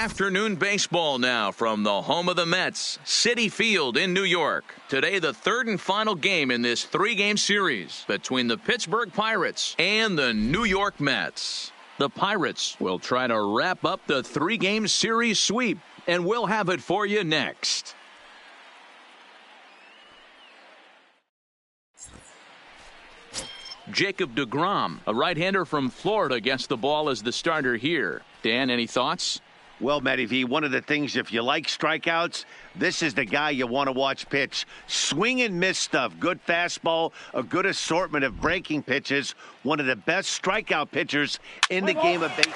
Afternoon baseball now from the home of the Mets, Citi Field in New York. Today, the third and final game in this three-game series between the Pittsburgh Pirates and the New York Mets. The Pirates will try to wrap up the three-game series sweep, and we'll have it for you next. Jacob deGrom, a right-hander from Florida, gets the ball as the starter here. Dan, any thoughts? Well, Matty V, one of the things, if you like strikeouts, this is the guy you want to watch pitch. Swing and miss stuff. Good fastball, a good assortment of breaking pitches. One of the best strikeout pitchers in the game of baseball.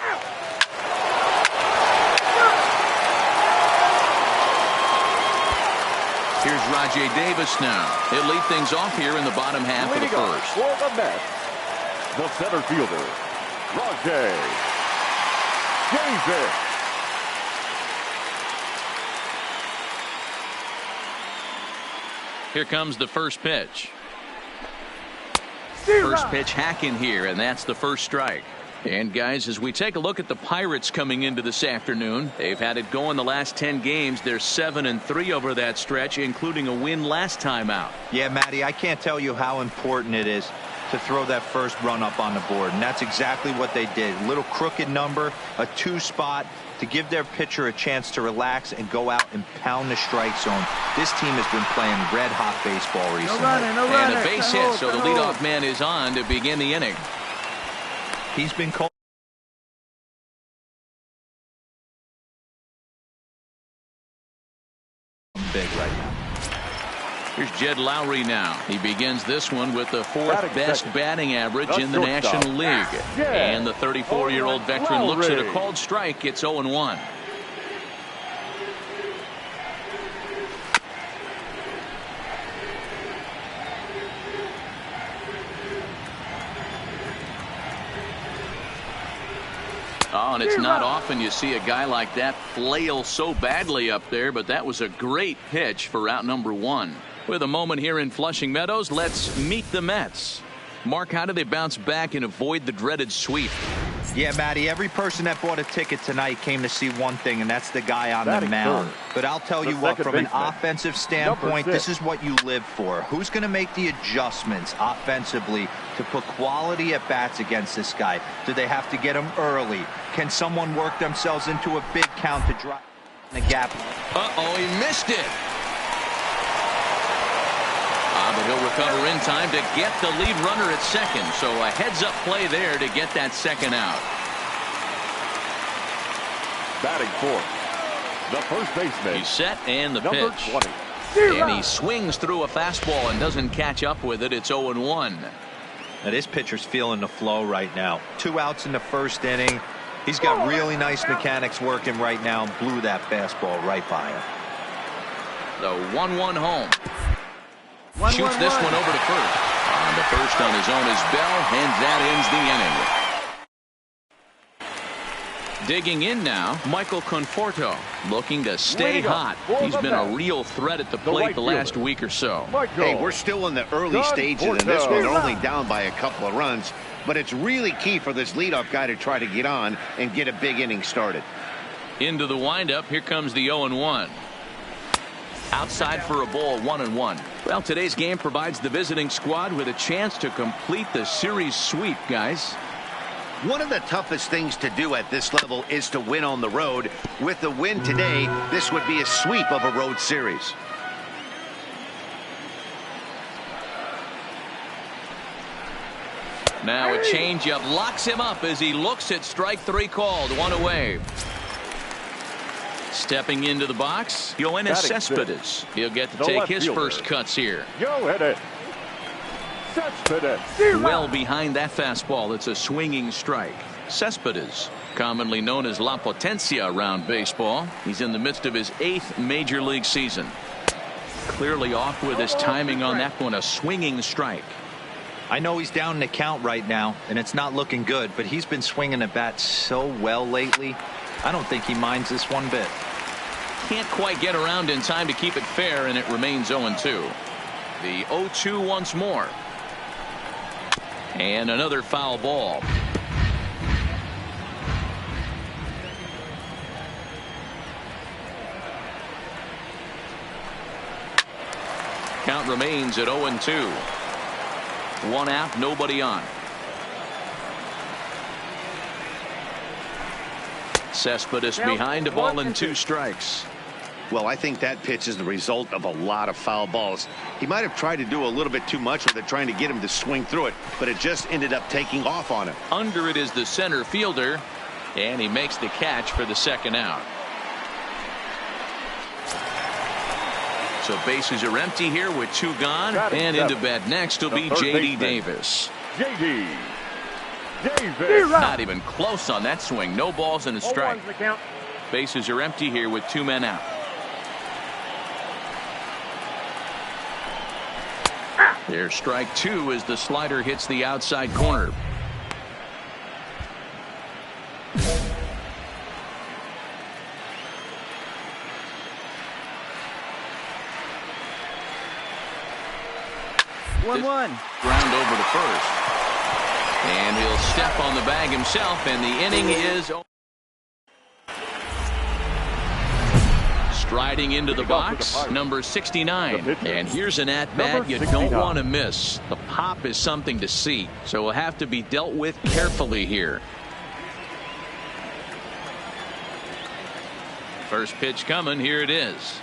Here's Rajay Davis now. He'll lead things off here in the bottom half of the first. For the Mets, the center fielder, Rajay Davis. Here comes the first pitch. First pitch hacking here, and that's the first strike. And guys, as we take a look at the Pirates coming into this afternoon, they've had it going the last 10 games. They're 7-3 over that stretch, including a win last time out. Yeah, Matty, I can't tell you how important it is to throw that first run up on the board, and that's exactly what they did. A little crooked number, a 2 spot to give their pitcher a chance to relax and go out and pound the strike zone. This team has been playing red-hot baseball recently. And a base hit, so the leadoff man is on to begin the inning. He's been cold. Big right now. Here's Jed Lowry now. He begins this one with the fourth best batting average in the National League. And the 34-year-old veteran looks at a called strike. It's 0-1. Oh, and it's not often you see a guy like that flail so badly up there, but that was a great pitch for out number 1. With a moment here in Flushing Meadows, let's meet the Mets. Mark, how do they bounce back and avoid the dreaded sweep? Yeah, Matty, every person that bought a ticket tonight came to see one thing, and that's the guy on the mound. But I'll tell you what, from an offensive standpoint, this is what you live for. Who's going to make the adjustments offensively to put quality at bats against this guy? Do they have to get him early? Can someone work themselves into a big count to drop the gap? Uh-oh, he missed it. But he'll recover in time to get the lead runner at second. So a heads-up play there to get that second out. Batting fourth, the first baseman. He's set, and the number pitch. 20. And he swings through a fastball and doesn't catch up with it. It's 0-1. Now this pitcher's feeling the flow right now. 2 outs in the first inning. He's got really nice mechanics working right now and blew that fastball right by him. The 1-1 home. Shoots this one over to first. On the first on his own is Bell, and that ends the inning. Digging in now, Michael Conforto, looking to stay hot. He's been a real threat at the plate the last week or so. Hey, we're still in the early stages in this one. They're only down by a couple of runs, but it's really key for this leadoff guy to try to get on and get a big inning started. Into the windup, here comes the 0-1. Outside for a ball, 1-1. Well, today's game provides the visiting squad with a chance to complete the series sweep, guys. One of the toughest things to do at this level is to win on the road. With the win today, this would be a sweep of a road series. Now a changeup locks him up as he looks at strike 3 called. 1 away. Stepping into the box, Yoenis Cespedes. He'll get to take his first cuts here. Well behind that fastball, it's a swinging strike. Cespedes, commonly known as La Potencia around baseball. He's in the midst of his 8th major league season. Clearly off with his timing on that one, a swinging strike. I know he's down in the count right now, and it's not looking good, but he's been swinging the bat so well lately. I don't think he minds this one bit. Can't quite get around in time to keep it fair, and it remains 0-2. The 0-2 once more. And another foul ball. count remains at 0-2. One out, nobody on. Cespedes behind a ball and 2 strikes. Well, I think that pitch is the result of a lot of foul balls. He might have tried to do a little bit too much with it, trying to get him to swing through it, but it just ended up taking off on him. Under it is the center fielder, and he makes the catch for the 2nd out. So bases are empty here with 2 gone, and into bat next will be J.D. Davis. J.D. Davis. Not even close on that swing. No balls and a strike. Bases are empty here with 2 men out. There's strike 2 as the slider hits the outside corner. One. Ground over to first. And he'll step on the bag himself, and the inning is over. Striding into the box, number 69. And here's an at-bat you don't want to miss. The pop is something to see, so will have to be dealt with carefully here. First pitch coming. Here it is.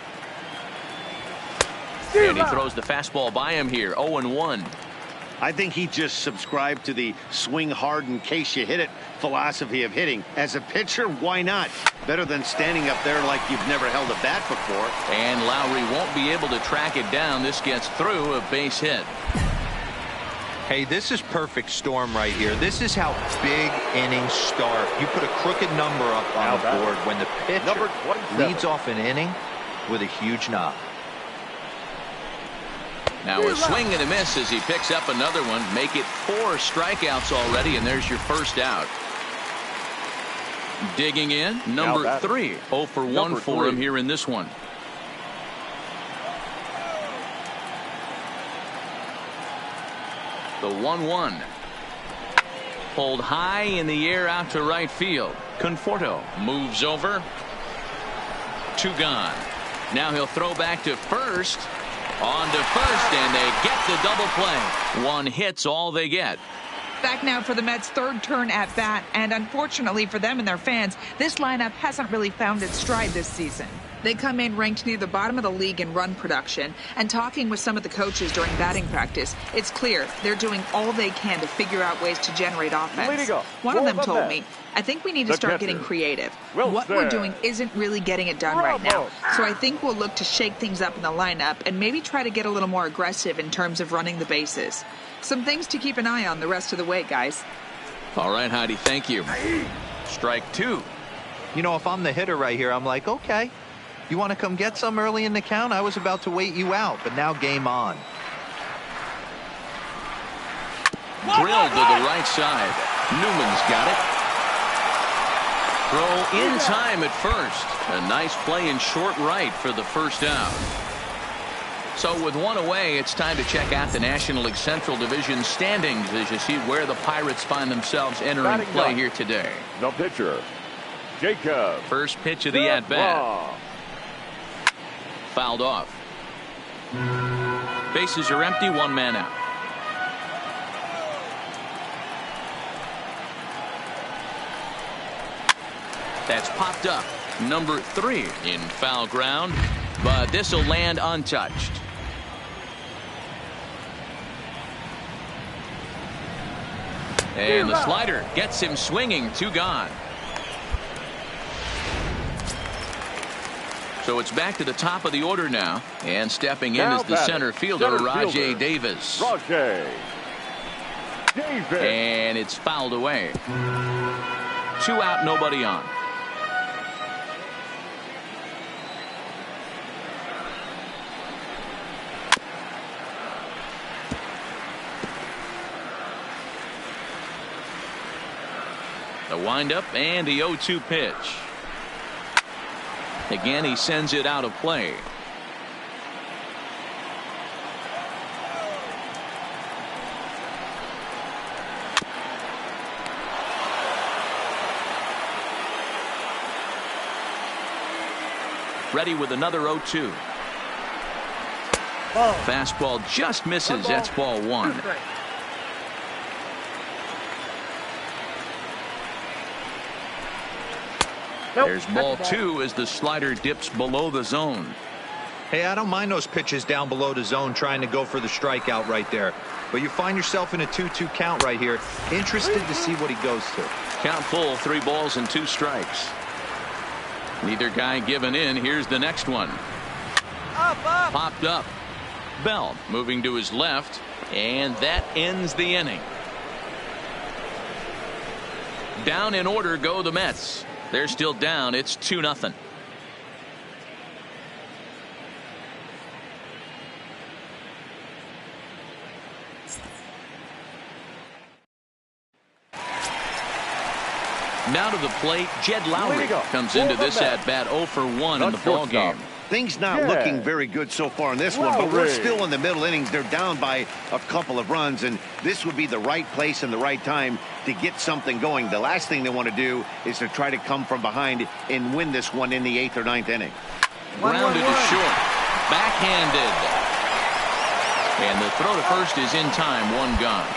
And he throws the fastball by him here. 0-1. I think he just subscribed to the swing hard in case you hit it philosophy of hitting. As a pitcher, why not? Better than standing up there like you've never held a bat before. And Lowry won't be able to track it down. This gets through, a base hit. Hey, this is perfect storm right here. This is how big innings start. You put a crooked number up on the board when the pitcher leads off an inning with a huge knock. Now a swing and a miss as he picks up another one. Make it 4 strikeouts already, and there's your first out. Digging in, number 3. 0 for 1 for him here in this one. The 1-1. Pulled high in the air out to right field. Conforto moves over. 2 gone. Now he'll throw back to first. On to first, and they get the double play. 1 hit's all they get. Back now for the Mets' 3rd turn at bat, and unfortunately for them and their fans, this lineup hasn't really found its stride this season. They come in ranked near the bottom of the league in run production, and talking with some of the coaches during batting practice, it's clear they're doing all they can to figure out ways to generate offense. One of them told me, I think we need to start getting creative. What we're doing isn't really getting it done right now, so I think we'll look to shake things up in the lineup and maybe try to get a little more aggressive in terms of running the bases. Some things to keep an eye on the rest of the way, guys. All right, Heidi, thank you. Strike 2. You know, if I'm the hitter right here, I'm like, okay. You want to come get some early in the count? I was about to wait you out, but now game on. Drilled to the right side. Newman's got it. Throw in time at first. A nice play in short right for the first out. So with 1 away, it's time to check out the National League Central Division standings as you see where the Pirates find themselves entering play here today. The pitcher, Jacob. First pitch of the at-bat. Fouled off. Bases are empty, 1 man out. That's popped up. Number 3 in foul ground, but this will land untouched. And the slider gets him swinging. 2 gone. So it's back to the top of the order now. And stepping in is the center fielder, Rajay Davis. Rajay Davis. And it's fouled away. 2 out, nobody on. The windup and the 0-2 pitch. Again, he sends it out of play. Ready with another 0-2. Fastball just misses. That's ball one. There's ball two as the slider dips below the zone. Hey, I don't mind those pitches down below the zone trying to go for the strikeout right there. But you find yourself in a 2-2 count right here. Interested to see what he goes to. Count full, 3 balls and 2 strikes. Neither guy giving in. Here's the next one. Popped up. Bell moving to his left, and that ends the inning. Down in order go the Mets. They're still down. It's 2-0. Now to the plate, Jed Lowry comes into this at-bat 0 for 1 in the ball game. Things not looking very good so far in this one, but we're still in the middle innings. They're down by a couple of runs, and this would be the right place and the right time to get something going. The last thing they want to do is to try to come from behind and win this one in the 8th or 9th inning. Grounded to short. Backhanded. And the throw to first is in time. 1 gone.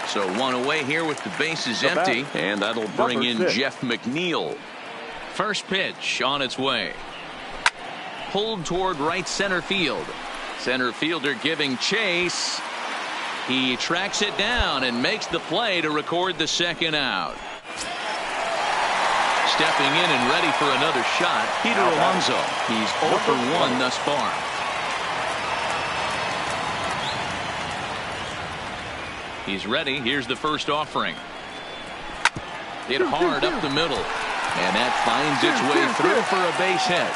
So 1 away here with the bases empty, and that'll bring in Jeff McNeil. First pitch on its way. Pulled toward right center field. Center fielder giving chase. He tracks it down and makes the play to record the second out. Stepping in and ready for another shot, Peter Alonso. He's 0 for 1 thus far. He's ready. Here's the first offering. Hit hard up the middle. And that finds its way through for a base hit.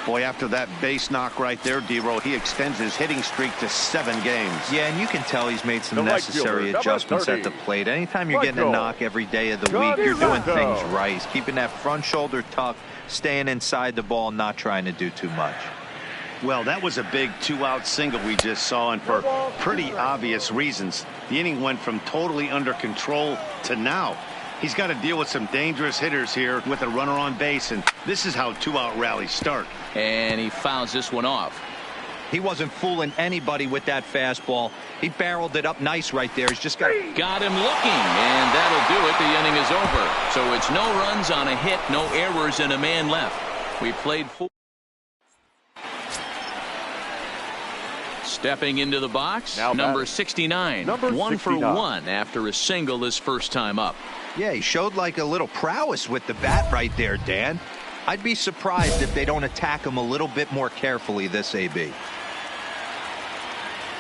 Boy, after that base knock right there, D-Row, he extends his hitting streak to 7 games. Yeah, and you can tell he's made some necessary adjustments at the plate. Anytime you're getting a knock every day of the week, you're doing things right. He's keeping that front shoulder tucked, staying inside the ball, not trying to do too much. Well, that was a big 2-out single we just saw, and for pretty obvious reasons. The inning went from totally under control to now. He's got to deal with some dangerous hitters here with a runner on base, and this is how 2-out rallies start. And he fouls this one off. He wasn't fooling anybody with that fastball. He barreled it up nice right there. He's just got him looking, and that'll do it. The inning is over. So it's no runs on a hit, no errors, and a man left. We played 4. Stepping into the box, number 69. 1 for 1 after a single his first time up. Yeah, he showed like a little prowess with the bat right there, Dan. I'd be surprised if they don't attack him a little bit more carefully this AB.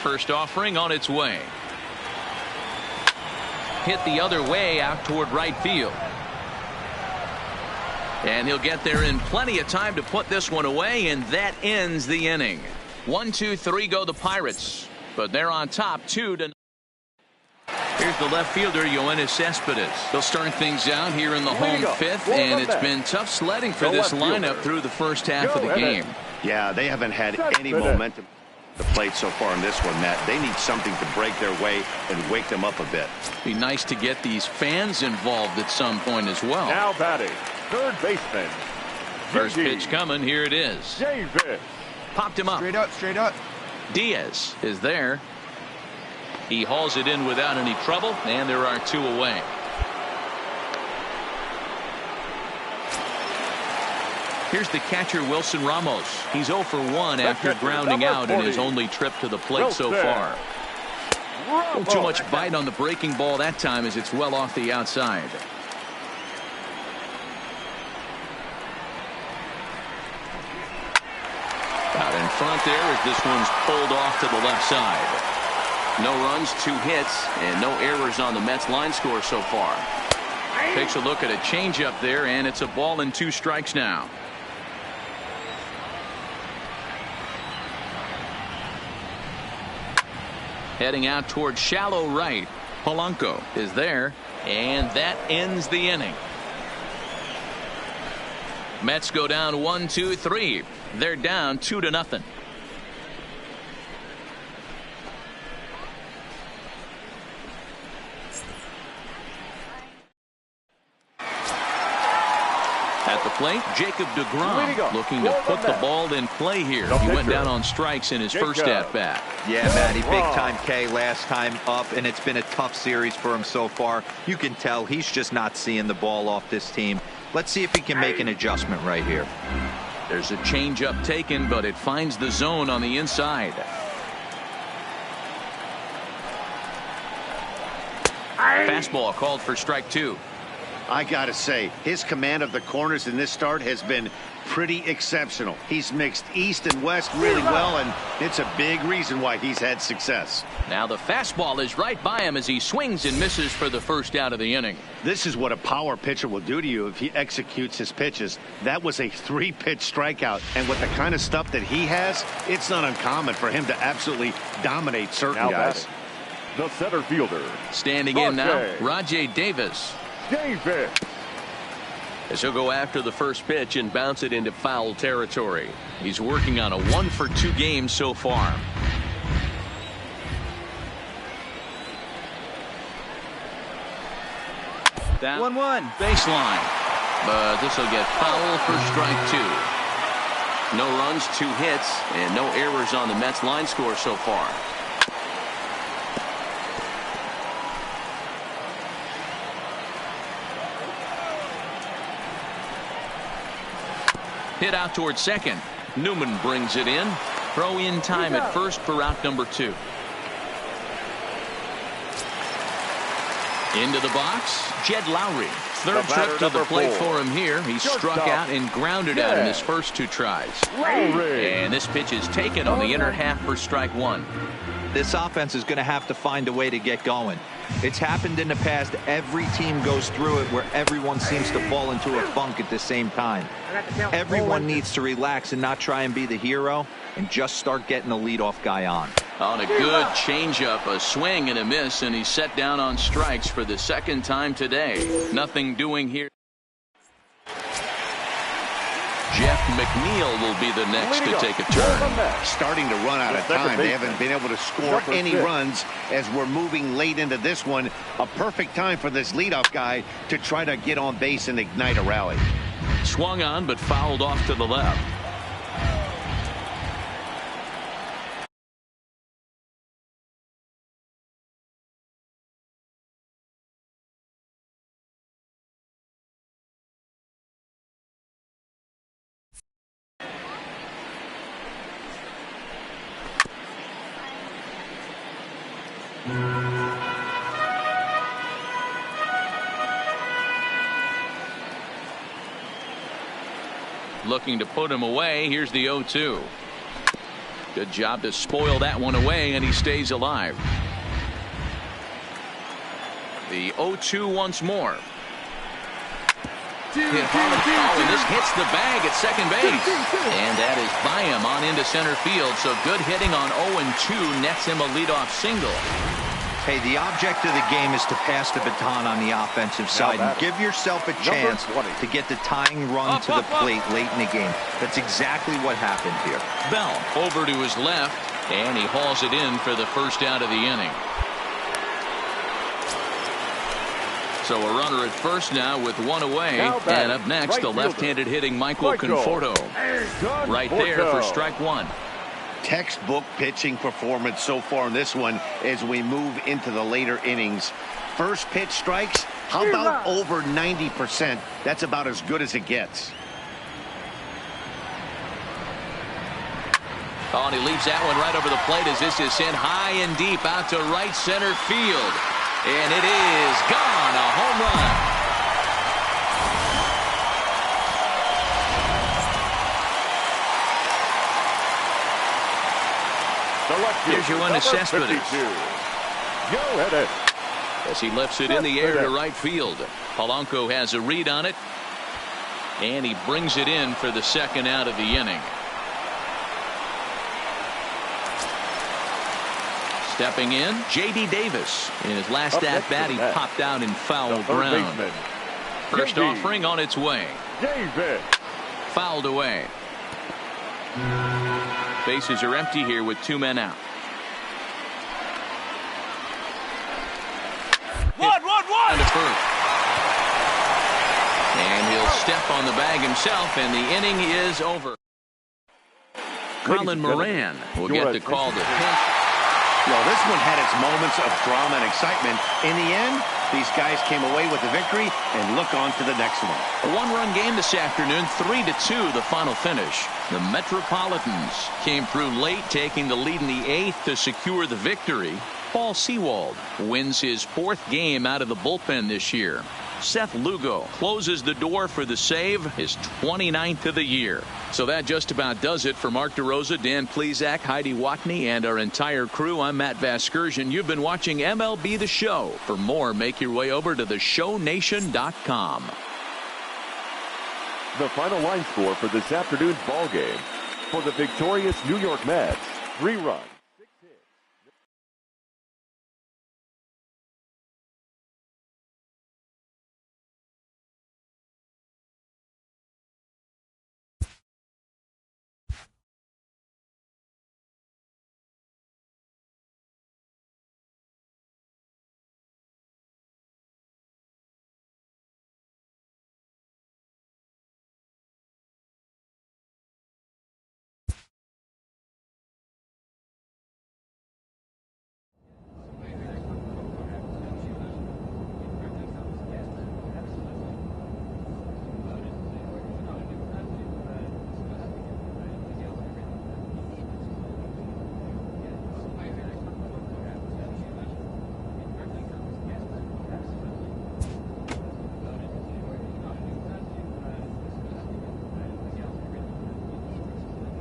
First offering on its way. Hit the other way out toward right field. And he'll get there in plenty of time to put this one away, and that ends the inning. 1, 2, 3 go the Pirates, but they're on top 2-0. Here's the left fielder, Yoenis Cespedes. They'll start things out here in the home 5th, and it's been tough sledding for this lineup through the first half of the game. Yeah, they haven't had any momentum at the plate so far in this one, Matt. They need something to break their way and wake them up a bit. Be nice to get these fans involved at some point as well. Now batting, third baseman. First pitch coming. Here it is. Davis. Popped him up. Straight up. Diaz is there. He hauls it in without any trouble, and there are 2 away. Here's the catcher, Wilson Ramos. He's 0 for 1 after grounding out in his only trip to the plate so far. Too much bite on the breaking ball that time as it's well off the outside. Out in front there as this one's pulled off to the left side. No runs, 2 hits, and no errors on the Mets line score so far. Takes a look at a changeup there, and it's a ball and 2 strikes now. Heading out towards shallow right. Polanco is there, and that ends the inning. Mets go down 1, 2, 3. They're down 2-0. At the plate, Jacob deGrom looking to put the ball in play here. He went down on strikes in his first at-bat. Yeah, Matty, big-time K last time up, and it's been a tough series for him so far. You can tell he's just not seeing the ball off this team. Let's see if he can make an adjustment right here. There's a changeup taken, but it finds the zone on the inside. Fastball called for strike 2. I gotta say, his command of the corners in this start has been pretty exceptional. He's mixed east and west really well, and it's a big reason why he's had success. Now the fastball is right by him as he swings and misses for the first out of the inning. This is what a power pitcher will do to you if he executes his pitches. That was a 3-pitch strikeout, and with the kind of stuff that he has, it's not uncommon for him to absolutely dominate certain guys. The center fielder. Standing in now, Rajay Davis. As he'll go after the first pitch and bounce it into foul territory. He's working on a 1-for-2 game so far. That 1-1 baseline, but this will get foul for strike 2. No runs, 2 hits, and no errors on the Mets line score so far. Hit out towards second. Newman brings it in. Throw in time at first for out number 2. Into the box, Jed Lowry. Third trip to the plate for him here. He struck out and grounded out in his first 2 tries. And this pitch is taken on the inner half for strike 1. This offense is going to have to find a way to get going. It's happened in the past. Every team goes through it where everyone seems to fall into a funk at the same time. Everyone needs to relax and not try and be the hero and just start getting the leadoff guy on. On a good changeup, a swing and a miss, and he's set down on strikes for the second time today. Nothing doing here. Jeff McNeil will be the next to take a turn. Starting to run out of time. They haven't been able to score any runs as we're moving late into this one. A perfect time for this leadoff guy to try to get on base and ignite a rally. Swung on but fouled off to the left. Looking to put him away. Here's the 0-2. Good job to spoil that one away, and he stays alive. The 0-2 once more. Hit hard foul, and this hits the bag at second base. And that is by him on into center field. So good hitting on 0-2 nets him a leadoff single. Hey, the object of the game is to pass the baton on the offensive side and give yourself a chance to get the tying run to the plate late in the game. That's exactly what happened here. Bell over to his left, and he hauls it in for the first out of the inning. So a runner at first now with 1 away. And up next, the left-handed hitting Michael Conforto. Right there for strike 1. Textbook pitching performance so far in this one as we move into the later innings. First pitch strikes, how about over 90%? That's about as good as it gets. Oh, and he leaves that one right over the plate as this is sent high and deep out to right center field. And it is gone, a home run. Here's your one to Cespedes. As he lifts it in the air to right field. Polanco has a read on it. And he brings it in for the second out of the inning. Stepping in, J.D. Davis. In his last at-bat, he popped out in foul ground. First offering on its way. Fouled away. Bases are empty here with 2 men out. One to first. And he'll step on the bag himself, and the inning is over. Colin Moran will get the call to pitch. Well, this one had its moments of drama and excitement. In the end, these guys came away with the victory and look on to the next one. A one-run game this afternoon, 3-2 the final finish. The Metropolitans came through late, taking the lead in the 8th to secure the victory. Paul Sewald wins his 4th game out of the bullpen this year. Seth Lugo closes the door for the save, his 29th of the year. So that just about does it for Mark DeRosa, Dan Plesac, Heidi Watney, and our entire crew. I'm Matt Vasgersian. You've been watching MLB The Show. For more, make your way over to theshownation.com. The final line score for this afternoon's ball game. For the victorious New York Mets, 3 runs.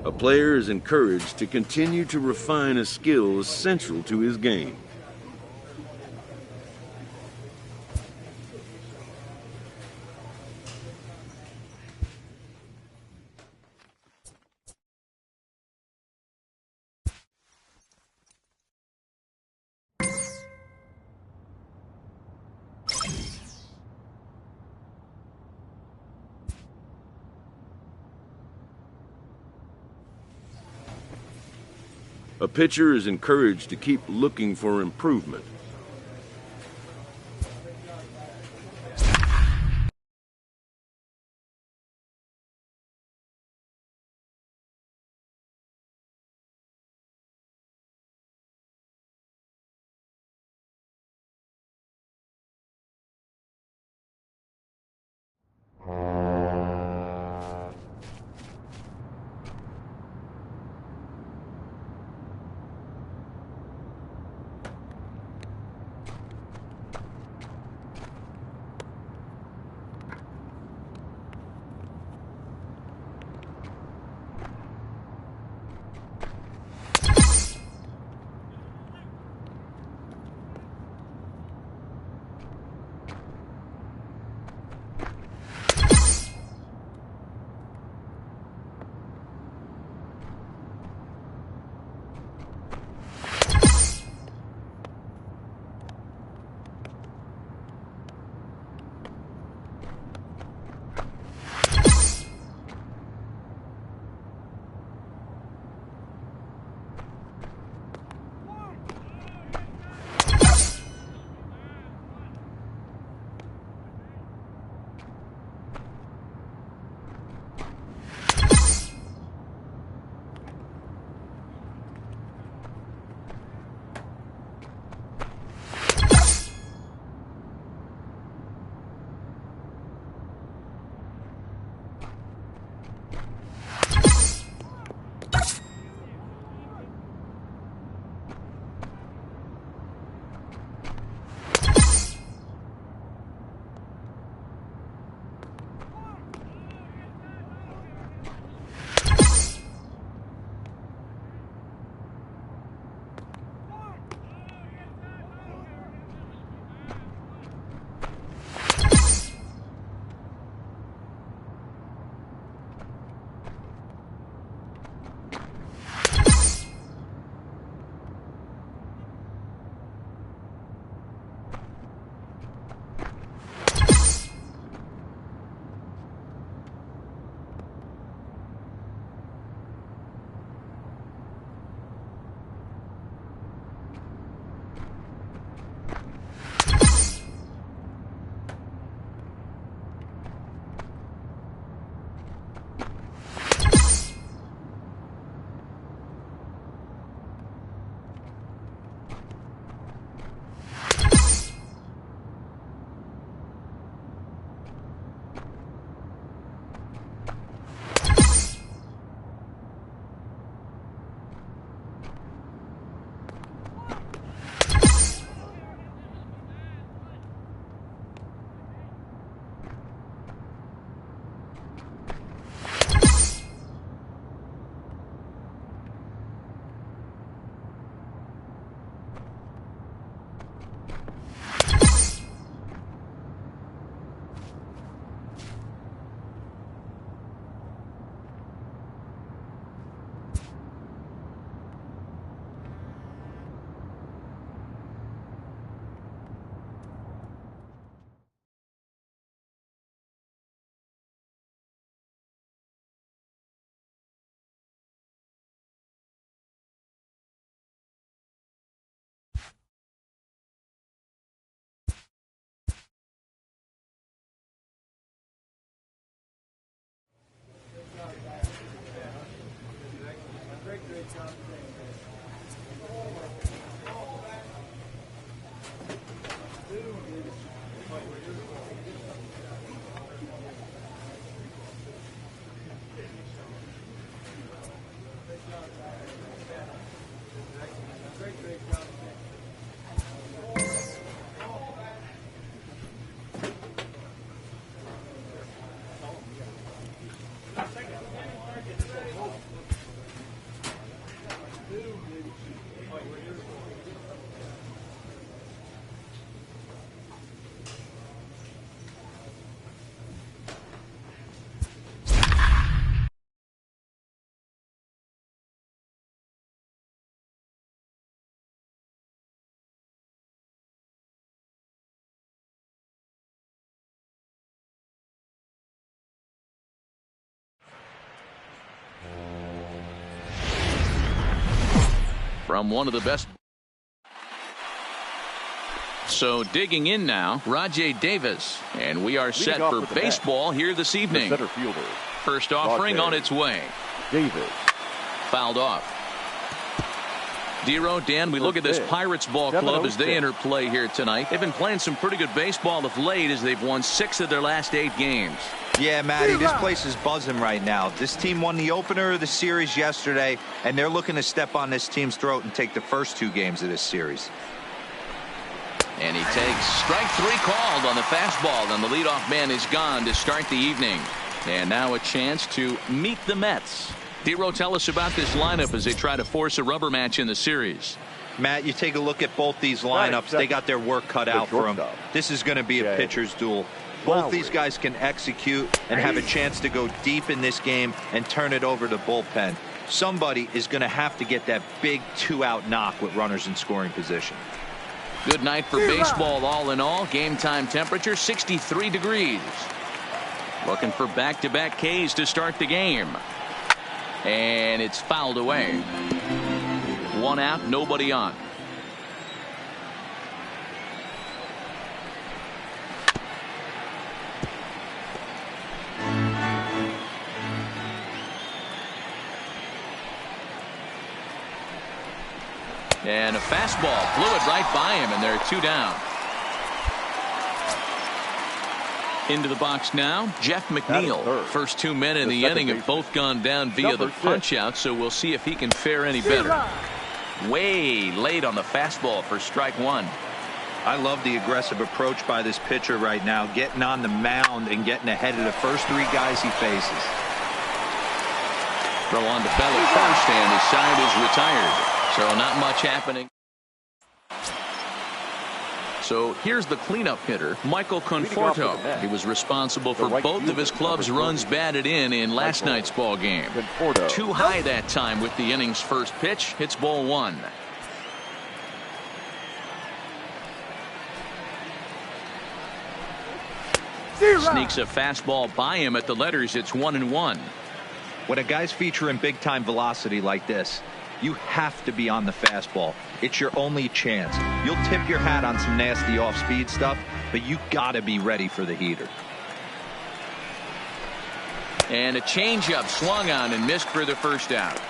A player is encouraged to continue to refine a skill essential to his game. A pitcher is encouraged to keep looking for improvement. from one of the best. So digging in now, Rajay Davis, and we are set for baseball here this evening. Center fielder. First offering on its way. Davis. Fouled off. Dero, Dan, we look at this Pirates ball club as they enter play here tonight. They've been playing some pretty good baseball of late as they've won 6 of their last 8 games. Yeah, Matty, this place is buzzing right now. This team won the opener of the series yesterday, and they're looking to step on this team's throat and take the first 2 games of this series. And he takes strike 3 called on the fastball, and the leadoff man is gone to start the evening. And now a chance to meet the Mets. Dero, tell us about this lineup as they try to force a rubber match in the series. Matt, you take a look at both these lineups. They got their work cut out for them. This is going to be a pitcher's duel. Both these guys can execute and have a chance to go deep in this game and turn it over to bullpen. Somebody is going to have to get that big 2-out knock with runners in scoring position. Good night for baseball all in all. Game time temperature 63 degrees. Looking for back-to-back Ks to start the game. And it's fouled away. 1 out, nobody on. And a fastball blew it right by him, and there are 2 down. Into the box now, Jeff McNeil. First 2 men in the inning have both gone down via the punch out, so we'll see if he can fare any better. Way late on the fastball for strike 1. I love the aggressive approach by this pitcher right now, getting on the mound and getting ahead of the first 3 guys he faces. Throw on to Bell at first, and his side is retired. So not much happening. So here's the cleanup hitter, Michael Conforto. He was responsible for both of his club's runs batted in last night's ball game. Too high that time with the inning's first pitch. Hits ball 1. Sneaks a fastball by him at the letters. It's 1-1. When a guy's featuring big-time velocity like this, you have to be on the fastball. It's your only chance. You'll tip your hat on some nasty off-speed stuff, but you got to be ready for the heater. And a changeup swung on and missed for the first out.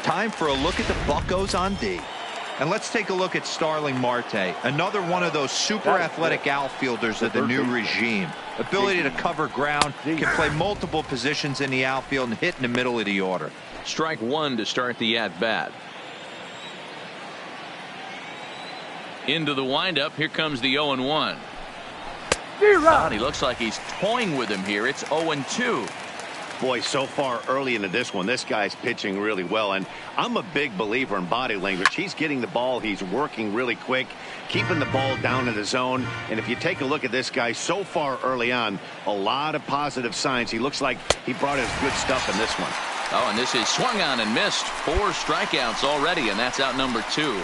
Time for a look at the Buccos on D. And let's take a look at Starling Marte, another one of those super athletic outfielders of the new regime. Ability to cover ground, can play multiple positions in the outfield and hit in the middle of the order. Strike 1 to start the at-bat. Into the windup. Here comes the 0-1. He looks like he's toying with him here. It's 0-2. Boy, so far early into this one, this guy's pitching really well, and I'm a big believer in body language. He's getting the ball, he's working really quick, keeping the ball down in the zone, and if you take a look at this guy so far early on, a lot of positive signs. He looks like he brought his good stuff in this one. Oh, and this is swung on and missed. 4 strikeouts already, and that's out number 2.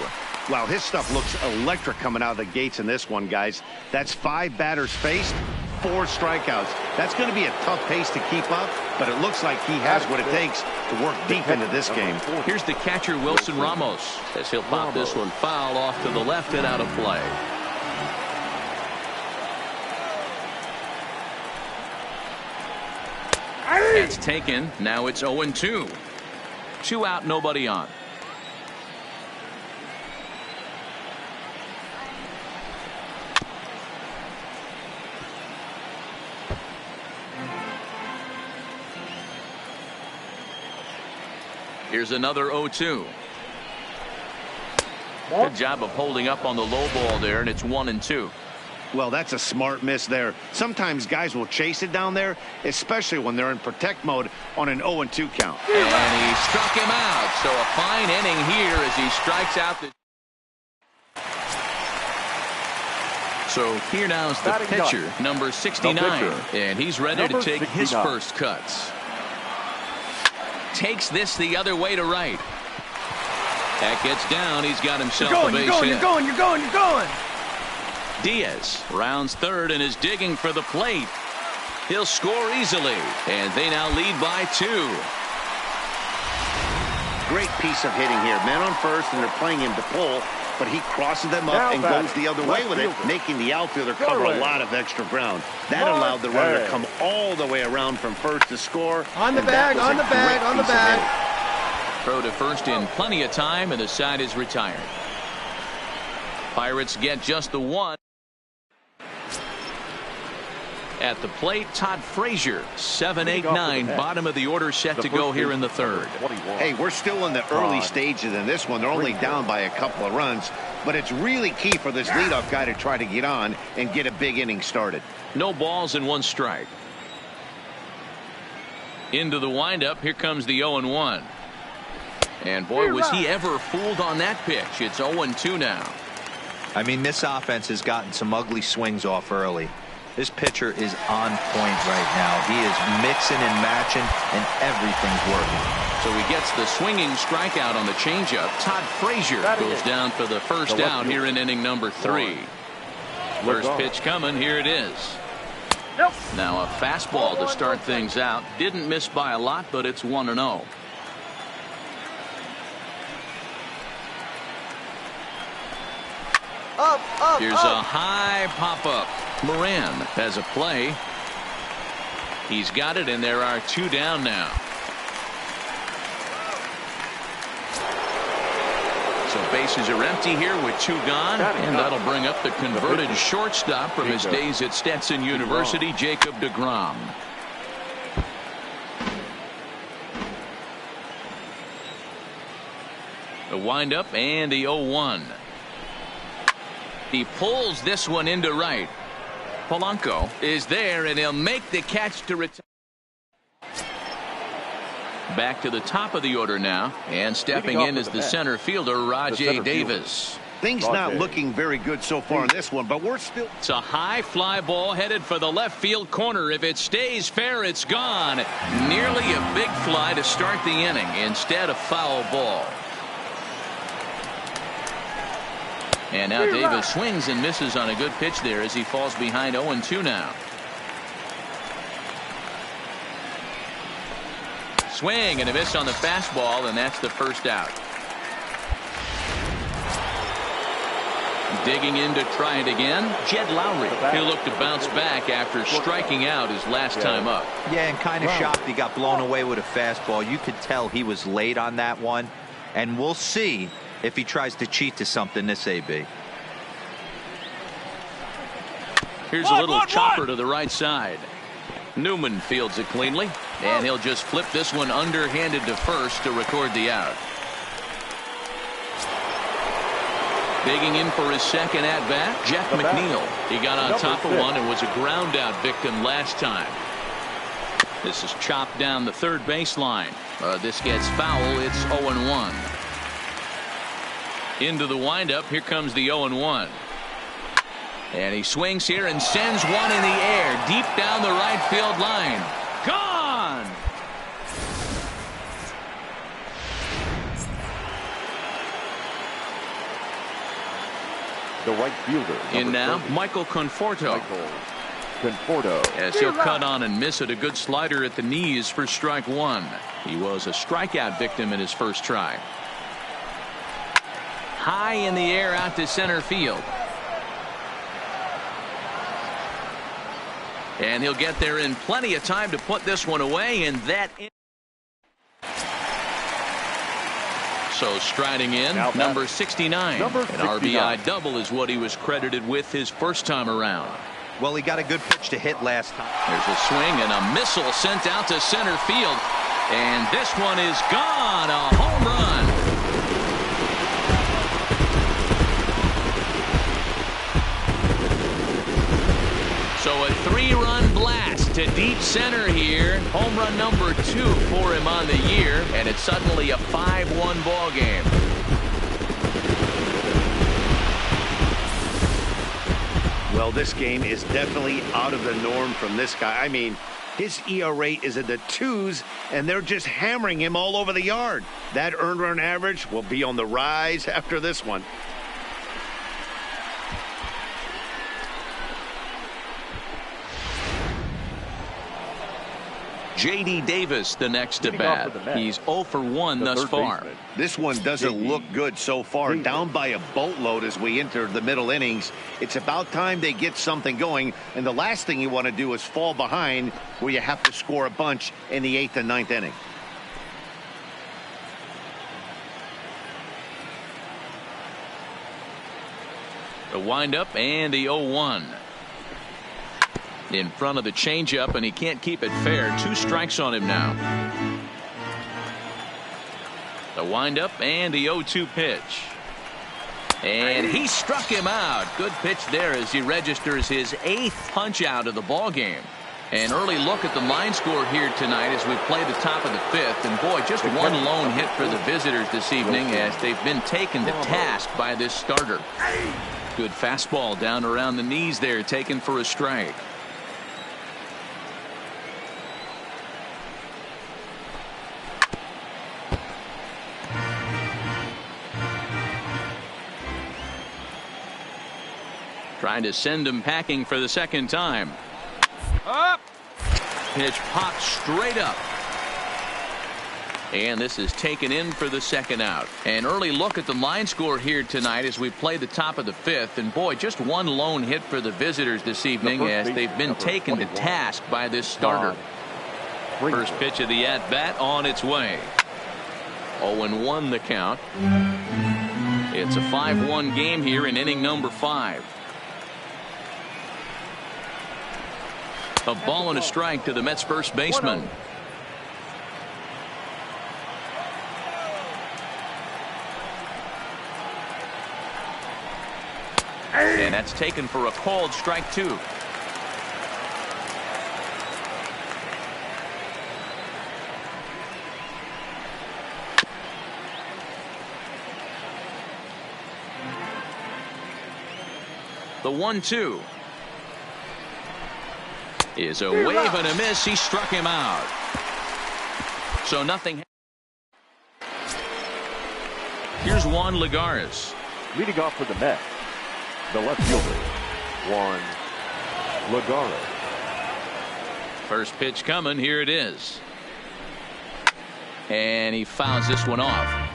Wow, his stuff looks electric coming out of the gates in this one, guys. That's 5 batters faced, 4 strikeouts. That's going to be a tough pace to keep up, but it looks like he has what it takes to work deep into this game. Here's the catcher, Wilson Ramos, as he'll pop this one foul off to the left and out of play. It's taken. Now it's 0-2. 2 out, nobody on. Here's another 0-2. Good job of holding up on the low ball there, and it's 1-2. Well, that's a smart miss there. Sometimes guys will chase it down there, especially when they're in protect mode on an 0-2 count. And he struck him out. So a fine inning here as he strikes out the... So here now is the pitcher, number 69, and he's ready to take his first cuts. Takes this the other way to right. That gets down. He's got himself a base hit. You're going. Diaz rounds third and is digging for the plate. He'll score easily, and they now lead by 2. great piece of hitting here. Men on first, and they're playing him to pull, but he crosses them up and goes the other way with it, making the outfielder cover a lot of extra ground. That allowed the runner to come all the way around from first to score. On the bag, on the bag, on the bag. Throw to first in plenty of time, and the side is retired. Pirates get just the one. At the plate, Todd Frazier, 7, 8, 9, bottom of the order, set to go here in the third. Hey, we're still in the early stages in this one. They're only down by a couple of runs, but it's really key for this leadoff guy to try to get on and get a big inning started. No balls and 1 strike. Into the windup, here comes the 0-1. And boy, was he ever fooled on that pitch. It's 0-2 now. I mean, this offense has gotten some ugly swings off early. This pitcher is on point right now. He is mixing and matching, and everything's working. So he gets the swinging strikeout on the changeup. Todd Frazier goes down for the first out here in inning number 3. First pitch coming. Here it is. Now a fastball to start things out. Didn't miss by a lot, but it's 1-0. Here's a high pop-up. Moran has a play. He's got it, and there are 2 down now. So bases are empty here with 2 gone, and that'll bring up the converted shortstop from his days at Stetson University, Jacob deGrom. The windup and the 0-1. He pulls this one into right. Polanco is there, and he'll make the catch to retire. Back to the top of the order now, and stepping in is the center fielder, Rajai Davis. Things not looking very good so far in this one, but we're still. It's a high fly ball headed for the left field corner. If it stays fair, it's gone. Nearly a big fly to start the inning. Instead, a foul ball. And now Davis swings and misses on a good pitch there as he falls behind 0-2 now. Swing and a miss on the fastball, and that's the first out. Digging in to try it again, Jed Lowry. He'll look to bounce back after striking out his last time up. Yeah, and kind of shocked he got blown away with a fastball. You could tell he was late on that one, and we'll see if he tries to cheat to something this AB. Here's a little chopper to the right side. Newman fields it cleanly, and he'll just flip this one underhanded to first to record the out. Digging in for his second at-bat, Jeff McNeil. He got on top of one and was a ground-out victim last time. This is chopped down the third baseline. This gets foul. It's 0-1. Into the windup. Here comes the 0-1. And he swings here and sends one in the air deep down the right field line. Gone! The right fielder. In now, 30. Michael Conforto. As he'll cut on and miss it. A good slider at the knees for strike 1. He was a strikeout victim in his first try. High in the air out to center field. And he'll get there in plenty of time to put this one away, and that. So striding in, number 69. An RBI double is what he was credited with his first time around. Well, he got a good pitch to hit last time. There's a swing and a missile sent out to center field. And this one is gone. A home run. So a 3-run blast to deep center here. Home run number 2 for him on the year. And it's suddenly a 5-1 ball game. Well, this game is definitely out of the norm from this guy. I mean, his ERA is in the 2s, and they're just hammering him all over the yard. That earned run average will be on the rise after this one. J.D. Davis, the next at bat. He's 0 for 1 thus far. This one doesn't look good so far. Down by a boatload as we enter the middle innings. It's about time they get something going, and the last thing you want to do is fall behind where you have to score a bunch in the 8th and 9th inning. The windup and the 0-1. In front of the changeup, and he can't keep it fair. 2 strikes on him now. The windup and the 0-2 pitch. And he struck him out. Good pitch there as he registers his 8th punch out of the ball game. An early look at the line score here tonight as we play the top of the 5th. And boy, just one lone hit for the visitors this evening as they've been taken to task by this starter. Good fastball down around the knees there, taken for a strike. Trying to send him packing for the second time. Up. Pitch popped straight up. And this is taken in for the second out. An early look at the line score here tonight as we play the top of the 5th. And boy, just one lone hit for the visitors this evening as they've been taken to task by this starter. First pitch of the at-bat on its way. 0-1 the count. It's a 5-1 game here in inning number 5. A ball and a strike to the Mets first baseman. And that's taken for a called strike 2. The 1-2 is a wave and a miss. He struck him out. So nothing. Here's Juan Lagares. Leading off for the Mets, the left fielder, Juan Lagares. First pitch coming. Here it is. And he fouls this one off.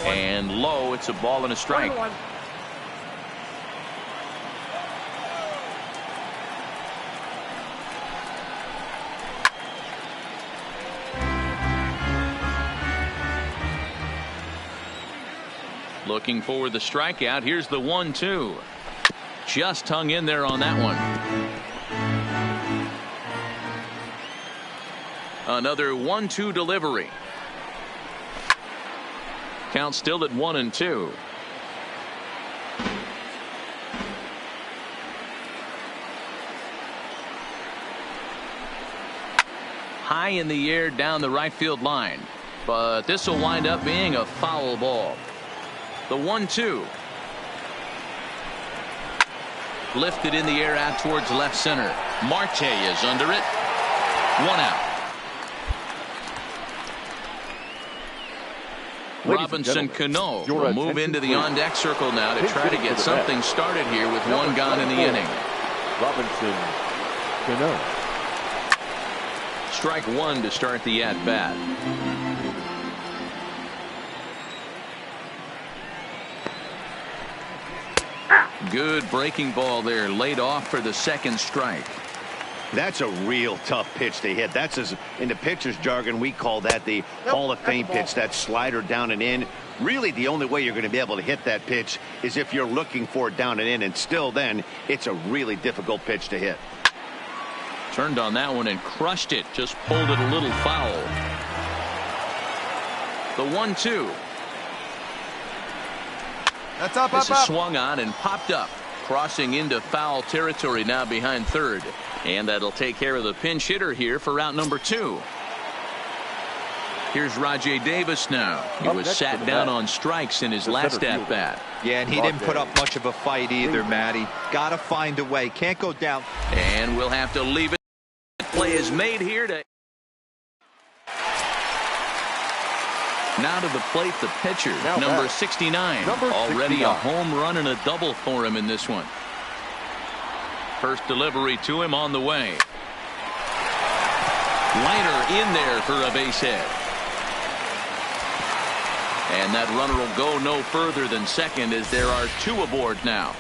And low, it's a ball and a strike. Looking for the strikeout. Here's the 1-2. Just hung in there on that one. Another 1-2 delivery. Count still at 1-2. High in the air down the right field line, but this will wind up being a foul ball. The 1-2 lifted in the air out towards left center. Marte is under it. 1 out. Robinson Cano will move into the on-deck circle now to try to get something started here with one gone in the inning. Robinson Cano. Strike 1 to start the at-bat. Good breaking ball there, laid off for the second strike. That's a real tough pitch to hit. That's, as in the pitcher's jargon, we call that the Hall of Fame pitch, that slider down and in. Really, the only way you're going to be able to hit that pitch is if you're looking for it down and in, and still then, it's a really difficult pitch to hit. Turned on that one and crushed it, just pulled it a little foul. The 1-2. That's up, this is swung on and popped up, crossing into foul territory now behind third. And that'll take care of the pinch hitter here for out number 2. Here's Rajay Davis now. He was sat down on strikes in his last at bat. Yeah, and he didn't put up much of a fight either, Matty. Gotta find a way. Can't go down. And we'll have to leave it. Play is made here to. Now to the plate, the pitcher, number 69. Already a home run and a double for him in this one. First delivery to him on the way. Liner in there for a base hit. And that runner will go no further than second as there are two aboard now.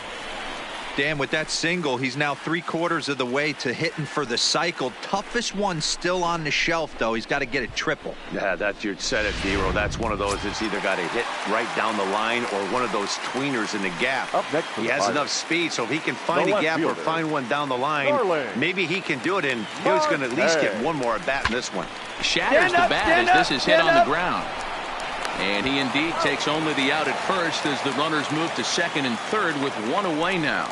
Dan, with that single, he's now 3/4 of the way to hitting for the cycle. Toughest one still on the shelf, though. He's got to get a triple. Yeah, that's you said it, Dero. That's one of those that's either got to hit right down the line or one of those tweeners in the gap. Up next, he has enough speed, so if he can find a gap or find one down the line, maybe he can do it, and he's going to at least get one more at bat in this one. Shatters the bat as this is hit on the ground. And he indeed takes only the out at first as the runners move to second and third with one away now.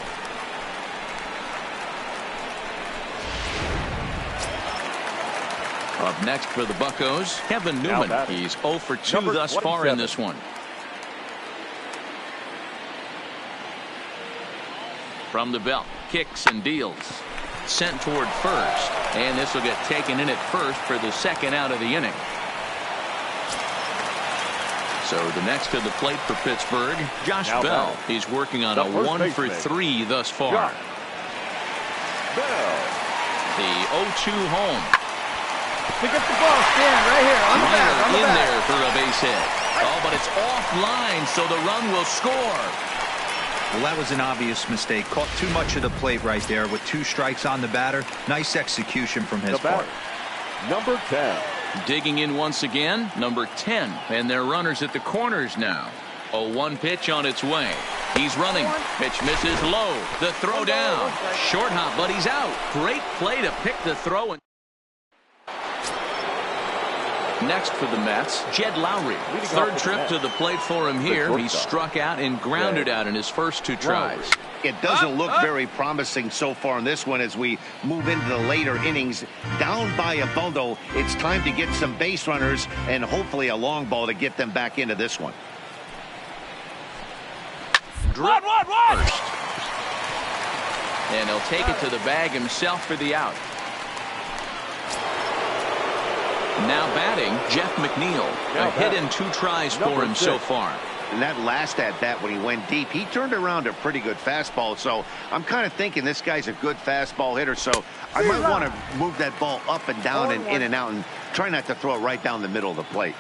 Up next for the Buccos, Kevin Newman. He's 0 for 2 thus far in this one. From the belt, kicks and deals. Sent toward first. And this will get taken in at first for the second out of the inning. So the next to the plate for Pittsburgh, Josh Bell. He's working on a 1 for 3 thus far. The 0-2 home. Pick up the ball, stand right here on the back. On the back. There for a base hit. Oh, but it's offline, so the run will score. Well, that was an obvious mistake. Caught too much of the plate right there with 2 strikes on the batter. Nice execution from his part. Number 10. Digging in once again, number 10. And they're runners at the corners now. A 1 pitch on its way. He's running. Pitch misses low. The throw down. Short hop, but he's out. Great play to pick the throw. Next for the Mets, Jed Lowry. Third trip to the plate for him here. He struck out and grounded out in his first 2 tries. It doesn't look very promising so far in this one as we move into the later innings. Down by a bundle, it's time to get some base runners and hopefully a long ball to get them back into this one. Drop first. And he'll take it to the bag himself for the out. Now batting, Jeff McNeil. A hit in 2 tries for him so far. And that last at-bat when he went deep, he turned around a pretty good fastball. So I'm kind of thinking this guy's a good fastball hitter. So I might want to move that ball up and down and in and out and try not to throw it right down the middle of the plate.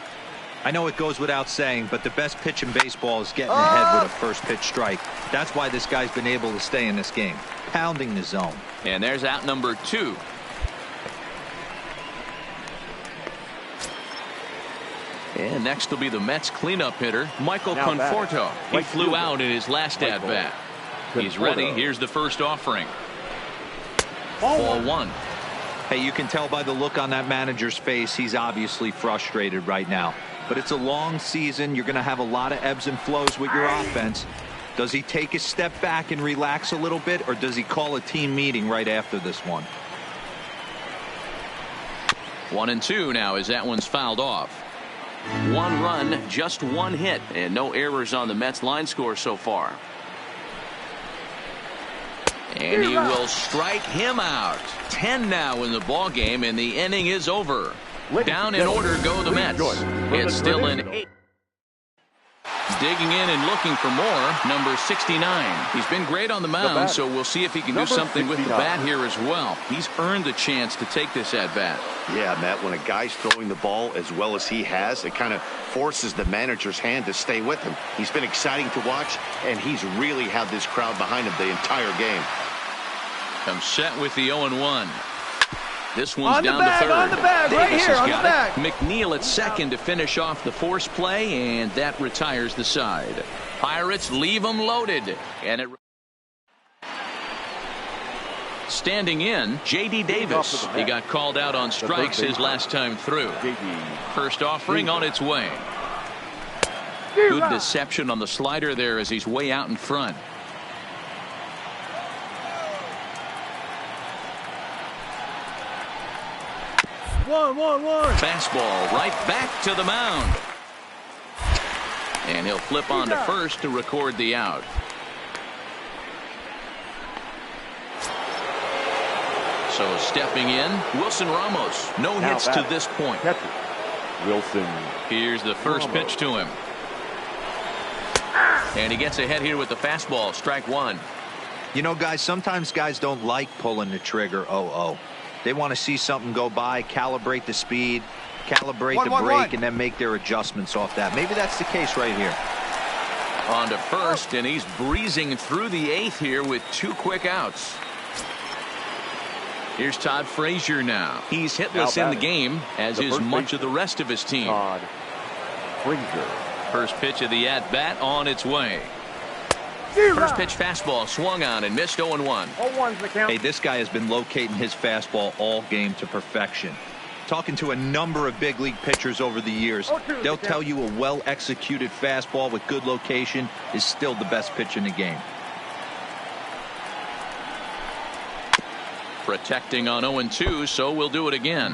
I know it goes without saying, but the best pitch in baseball is getting ahead with a first pitch strike. That's why this guy's been able to stay in this game. Pounding the zone. And there's out number 2. And next will be the Mets cleanup hitter, Michael Conforto. He flew out in his last at-bat. He's ready. Here's the first offering. Ball 1. Hey, you can tell by the look on that manager's face, he's obviously frustrated right now. But it's a long season. You're going to have a lot of ebbs and flows with your offense. Does he take a step back and relax a little bit, or does he call a team meeting right after this one? 1-2 now as that one's fouled off. 1 run, just 1 hit, and no errors on the Mets line score so far. And he will strike him out. 10 now in the ball game, and the inning is over. Down in order go the Mets. It's still an 8. Digging in and looking for more, number 69. He's been great on the mound, so we'll see if he can do something with the bat here as well. He's earned the chance to take this at bat. Yeah, Matt, when a guy's throwing the ball as well as he has, it kind of forces the manager's hand to stay with him. He's been exciting to watch, and he's really had this crowd behind him the entire game. Comes set with the 0-1. This one's on down the bag, to third. on the bag, right here, on the bag. McNeil at second to finish off the force play, and that retires the side. Pirates leave them loaded, and it. Standing in, J.D. Davis. He got called out on strikes his last time through. First offering on its way. Good deception on the slider there as he's way out in front. One. Fastball right back to the mound. And he'll flip on to first to record the out. So stepping in, Wilson Ramos. No hits to this point. Wilson. Here's the first pitch to him. And he gets ahead here with the fastball. Strike one. You know, guys, sometimes guys don't like pulling the trigger 0-0. They want to see something go by, calibrate the speed, calibrate the brake, and then make their adjustments off that. Maybe that's the case right here. On to first, and he's breezing through the 8th here with 2 quick outs. Here's Todd Frazier now. He's hitless in the game, as is much of the rest of his team. Todd Frazier. First pitch of the at-bat on its way. First pitch fastball swung on and missed 0-1. 0-1's the count. Hey, this guy has been locating his fastball all game to perfection. Talking to a number of big league pitchers over the years, they'll tell you a well-executed fastball with good location is still the best pitch in the game. Protecting on 0-2, so we'll do it again.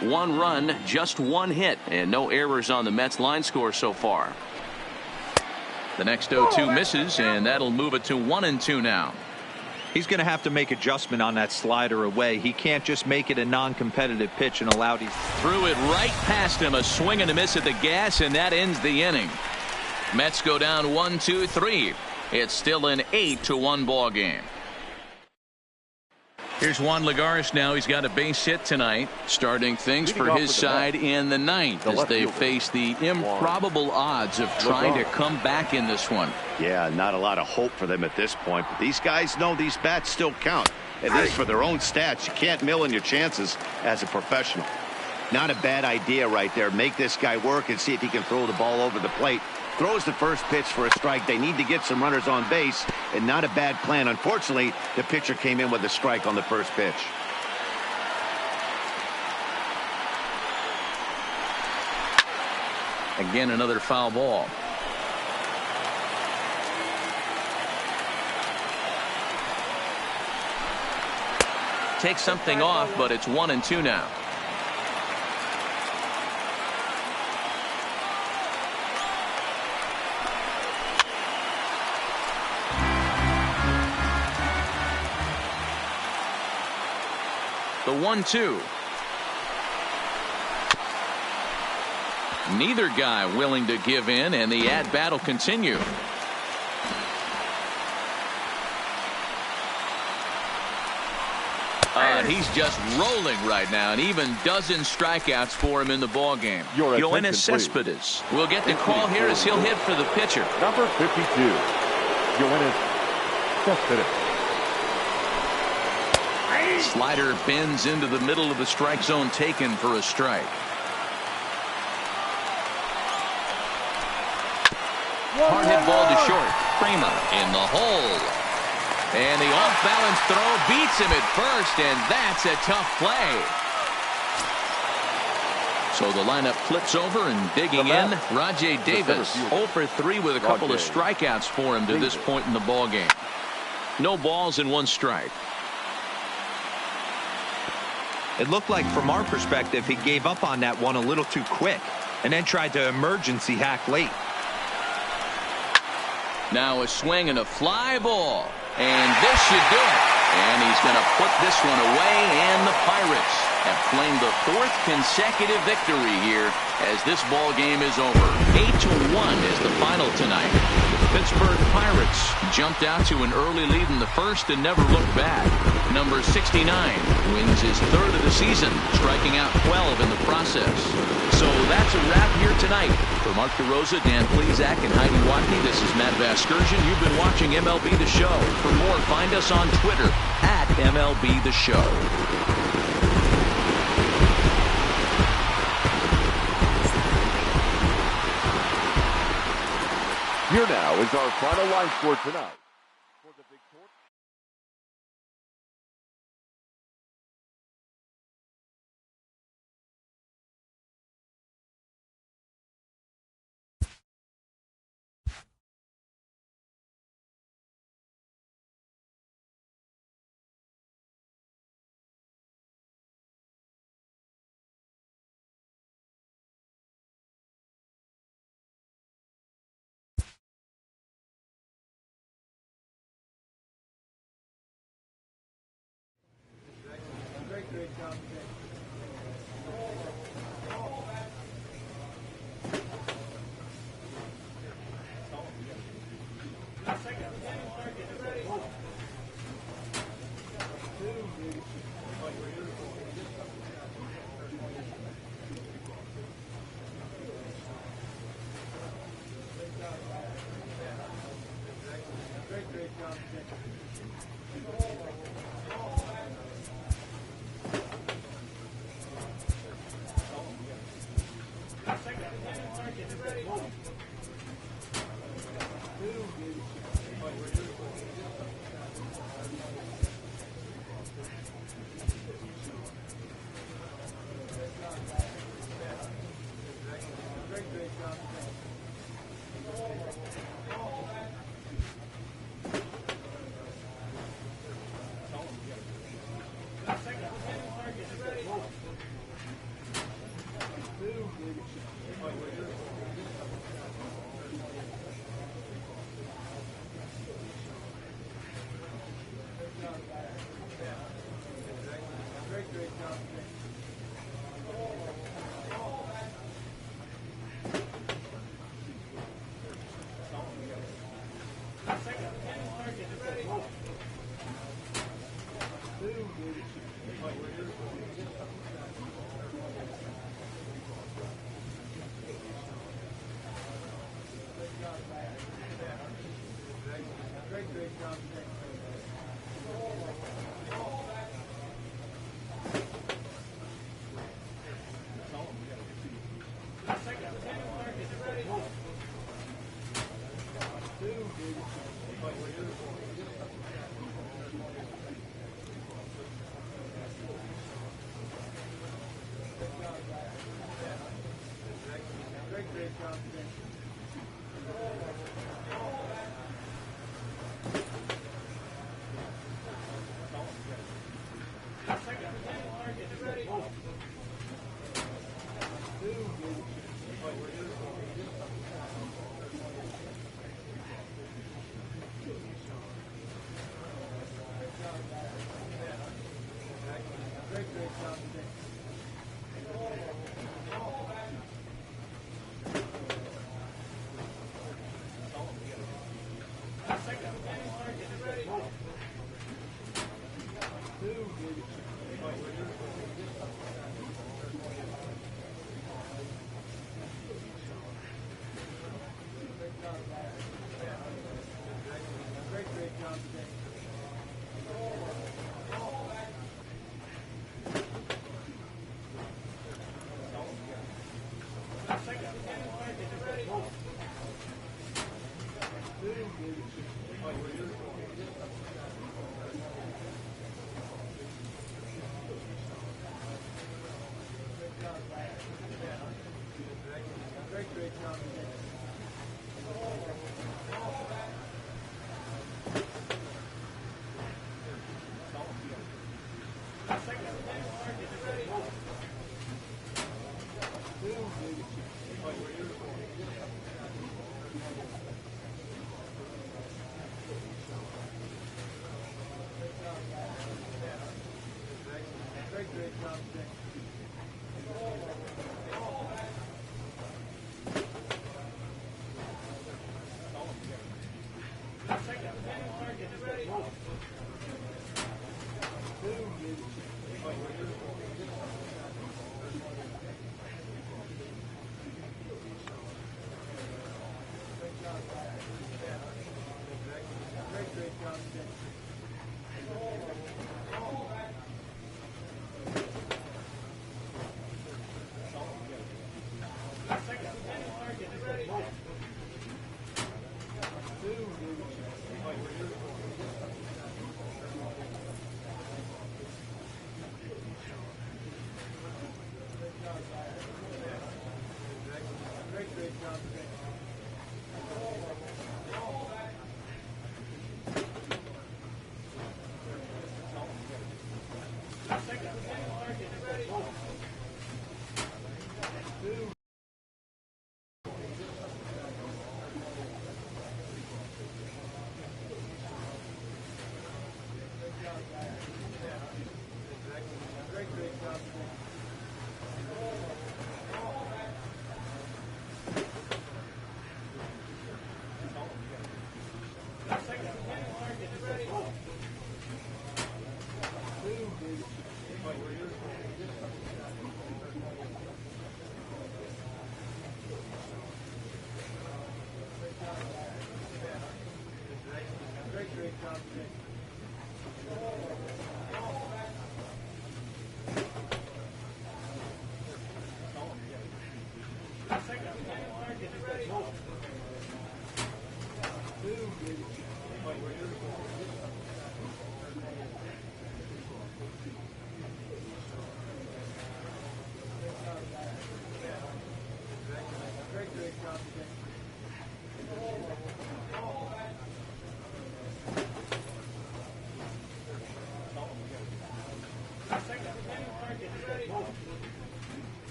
1 run, just 1 hit, and no errors on the Mets line score so far. The next 0-2 misses, and that'll move it to 1-2 now. He's going to have to make adjustment on that slider away. He can't just make it a non-competitive pitch and allow these. Threw it right past him, a swing and a miss at the gas, and that ends the inning. Mets go down 1-2-3. It's still an 8-1 ball game. Here's Juan Lagares now. He's got a base hit tonight, starting things for his side in the 9th as they face the improbable odds of trying to come back in this one. Yeah, not a lot of hope for them at this point, but these guys know these bats still count, at least for their own stats. You can't mill in your chances as a professional. Not a bad idea right there. Make this guy work and see if he can throw the ball over the plate. Throws the first pitch for a strike. They need to get some runners on base, and not a bad plan. Unfortunately, the pitcher came in with a strike on the first pitch. Again, another foul ball. Takes something off, but it's 1-2 now. The 1-2. Neither guy willing to give in, and the at-bat will continue. He's just rolling right now, and even dozen strikeouts for him in the ball game. Yoenis Cespedes will get the call here as he'll hit for the pitcher. Number 52, Yoenis Cespedes. Slider bends into the middle of the strike zone, taken for a strike. Hard hit ball to short. Kramer in the hole. And the off-balance throw beats him at first, and that's a tough play. So the lineup flips over and digging in. Rajay Davis 0 for 3 with a couple of strikeouts for him to this point in the ball game. No balls and 1 strike. It looked like from our perspective he gave up on that one a little too quick and then tried to emergency hack late. Now a swing and a fly ball, and this should do it. And he's going to put this one away, and the Pirates have claimed the 4th consecutive victory here as this ball game is over. 8-1 is the final tonight. The Pittsburgh Pirates jumped out to an early lead in the first and never looked back. Number 69 wins his 3rd of the season, striking out 12 in the process. So that's a wrap here tonight. For Mark DeRosa, Dan Plesac, and Heidi Watney, this is Matt Vasgersian. You've been watching MLB The Show. For more, find us on Twitter at MLB The Show. Here now is our final line score tonight.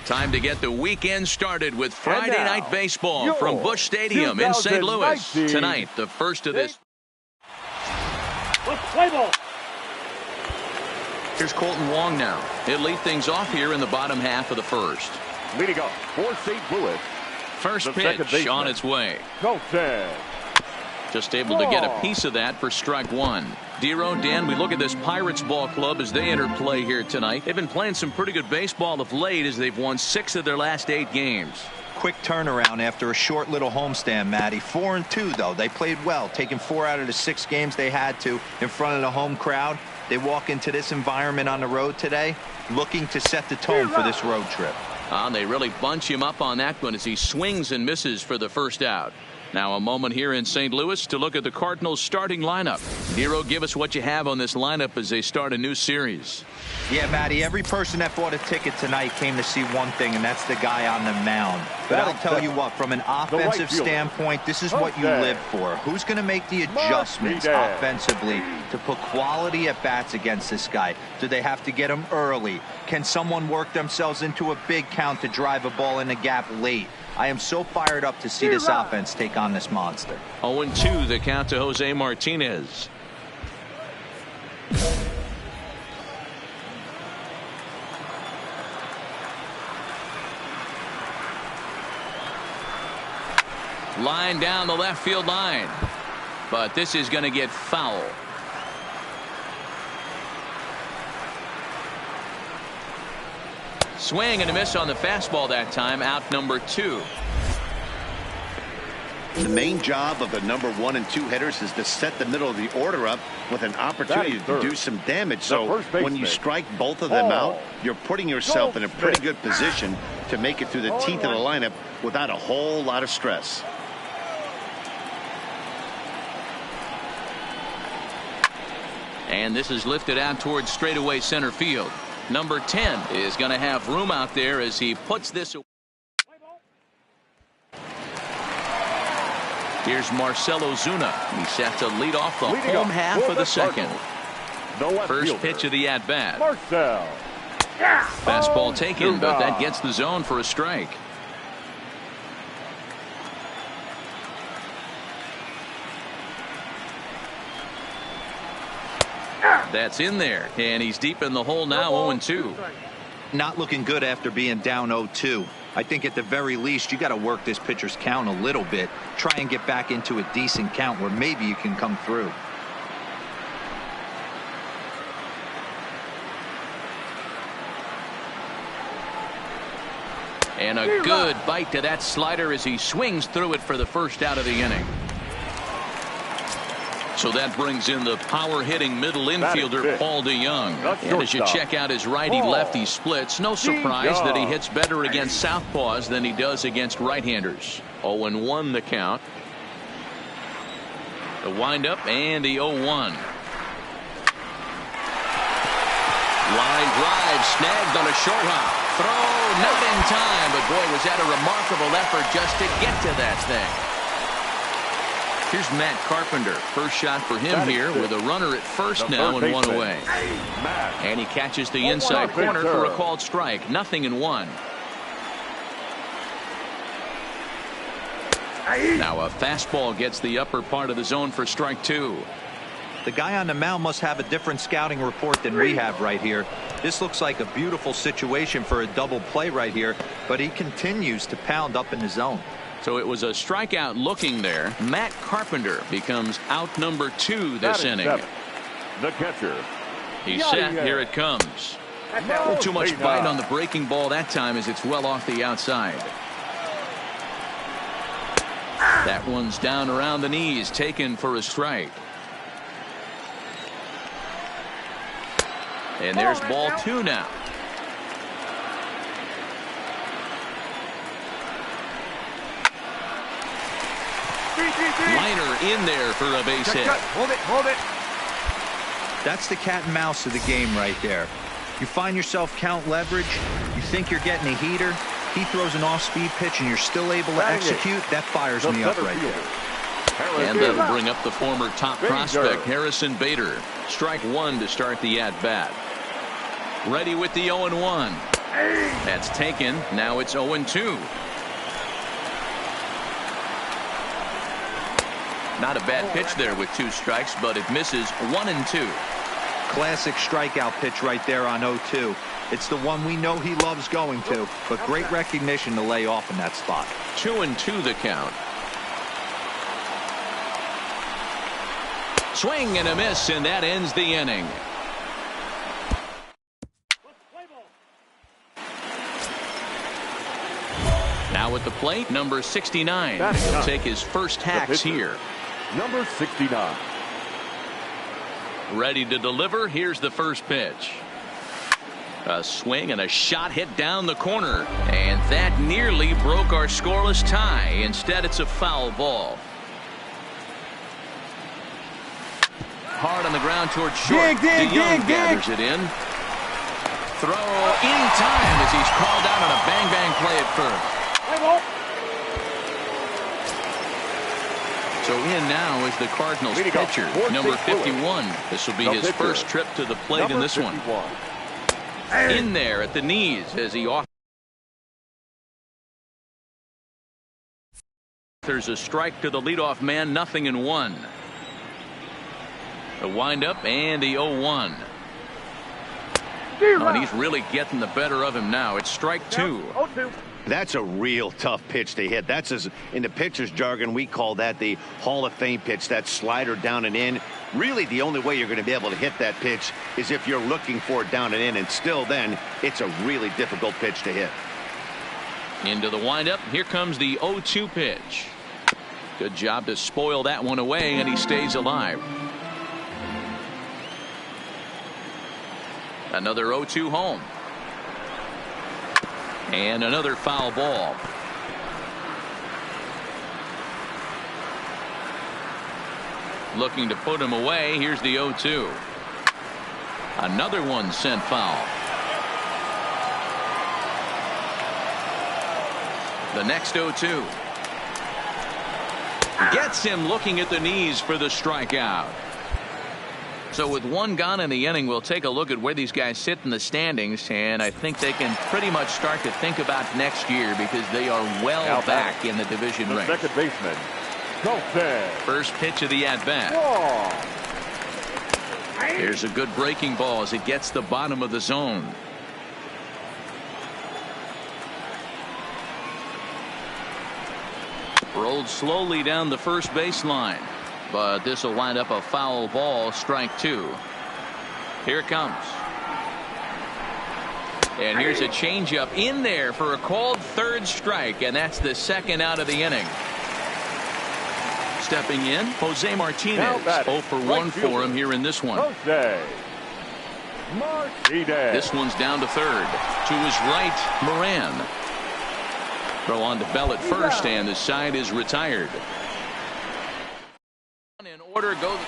Time to get the weekend started with Friday Night Baseball from Busch Stadium in St. Louis. Tonight, the first of this. Play ball. Here's Colton Wong now. He'll lead things off here in the bottom half of the first. Leading off for St. Louis. First pitch on its way. Colton. Just able to get a piece of that for strike one. Dero, Dan, we look at this Pirates ball club as they enter play here tonight. They've been playing some pretty good baseball of late as they've won 6 of their last 8 games. Quick turnaround after a short little homestand, Matty. 4-2, though. They played well, taking 4 out of the 6 games they had to in front of the home crowd. They walk into this environment on the road today looking to set the tone for this road trip. They really bunch him up on that one as he swings and misses for the first out. Now a moment here in St. Louis to look at the Cardinals starting lineup. Nero, give us what you have on this lineup as they start a new series. Yeah, Matty, every person that bought a ticket tonight came to see one thing, and that's the guy on the mound. But I'll tell you what, from an offensive standpoint, this is what you live for. Who's going to make the adjustments offensively to put quality at bats against this guy? Do they have to get him early? Can someone work themselves into a big count to drive a ball in the gap late? I am so fired up to see this offense take on this monster. 0-2 the count to Jose Martinez. Line down the left field line. But this is going to get foul. Swing and a miss on the fastball that time. Out number 2. The main job of the number 1 and 2 hitters is to set the middle of the order up with an opportunity to do some damage. So when you strike both of them out, you're putting yourself in a pretty good position to make it through the teeth of the lineup without a whole lot of stress. And this is lifted out towards straightaway center field. Number 10 is going to have room out there as he puts this away. Here's Marcell Ozuna. He's set to lead off the home half of the second. First pitch of the at-bat. Fastball taken, but that gets the zone for a strike. That's in there, and he's deep in the hole now, 0-2. Not looking good after being down 0-2. I think at the very least you got to work this pitcher's count a little bit. Try and get back into a decent count where maybe you can come through. And a good bite to that slider as he swings through it for the first out of the inning. So that brings in the power-hitting middle infielder, Paul DeYoung. And as you check out his righty-lefty splits, no surprise that he hits better against southpaws than he does against right-handers. 0-1 the count. The windup and the 0-1. Line drive snagged on a short hop. Throw not in time, but boy, was that a remarkable effort just to get to that thing. Here's Matt Carpenter. First shot for him here with a runner at first now and 1 away. And he catches the inside corner for a called strike. 0-1. Now a fastball gets the upper part of the zone for strike 2. The guy on the mound must have a different scouting report than we have right here. This looks like a beautiful situation for a double play right here, but he continues to pound up in the zone. So it was a strikeout looking there. Matt Carpenter becomes out number 2 this inning. The catcher. He's set. Here it comes. A little too much bite on the breaking ball that time as it's well off the outside. That one's down around the knees, taken for a strike. And there's ball 2 now. Liner in there for a base hit. Hold it. That's the cat and mouse of the game right there. You find yourself count leverage. You think you're getting a heater. He throws an off-speed pitch and you're still able to execute. That fires me up right there. And that'll bring up the former top prospect, Harrison Bader. Strike 1 to start the at-bat. Ready with the 0-1. That's taken. Now it's 0-2. Not a bad pitch there with 2 strikes, but it misses 1-2. Classic strikeout pitch right there on 0-2. It's the one we know he loves going to, but great recognition to lay off in that spot. 2-2 the count. Swing and a miss, and that ends the inning. Now at the plate, number 69. He'll take his first hacks here. Number 69. Ready to deliver. Here's the first pitch. A swing and a shot hit down the corner. And that nearly broke our scoreless tie. Instead, it's a foul ball. Hard on the ground towards short. DeYoung gathers it in. Throw in time as he's called out on a bang-bang play at first. So in now is the Cardinals pitcher, number 51. This will be his first trip to the plate in this one. In there at the knees as he offers. There's a strike to the leadoff man, 0-1. The windup and the 0-1. Oh, and he's really getting the better of him now. It's strike 2. That's a real tough pitch to hit. That's, in the pitcher's jargon, we call that the Hall of Fame pitch. That slider down and in. Really, the only way you're going to be able to hit that pitch is if you're looking for it down and in, and still then, it's a really difficult pitch to hit. Into the windup. Here comes the 0-2 pitch. Good job to spoil that one away, and he stays alive. Another 0-2 home. And another foul ball. Looking to put him away. Here's the 0-2. Another one sent foul. The next 0-2. Gets him looking at the knees for the strikeout. So with one gone in the inning, we'll take a look at where these guys sit in the standings, and I think they can pretty much start to think about next year because they are well back in the division race. Second baseman, Colton. First pitch of the at-bat. Here's a good breaking ball as it gets the bottom of the zone. Rolled slowly down the first baseline. But this will wind up a foul ball, strike 2. Here it comes. And here's a changeup in there for a called third strike, and that's the second out of the inning. Stepping in, Jose Martinez. 0 for 1 for him here in this one. Jose Martinez. This one's down to third. To his right, Moran. Throw on to Bell at first, and the side is retired. In order goes.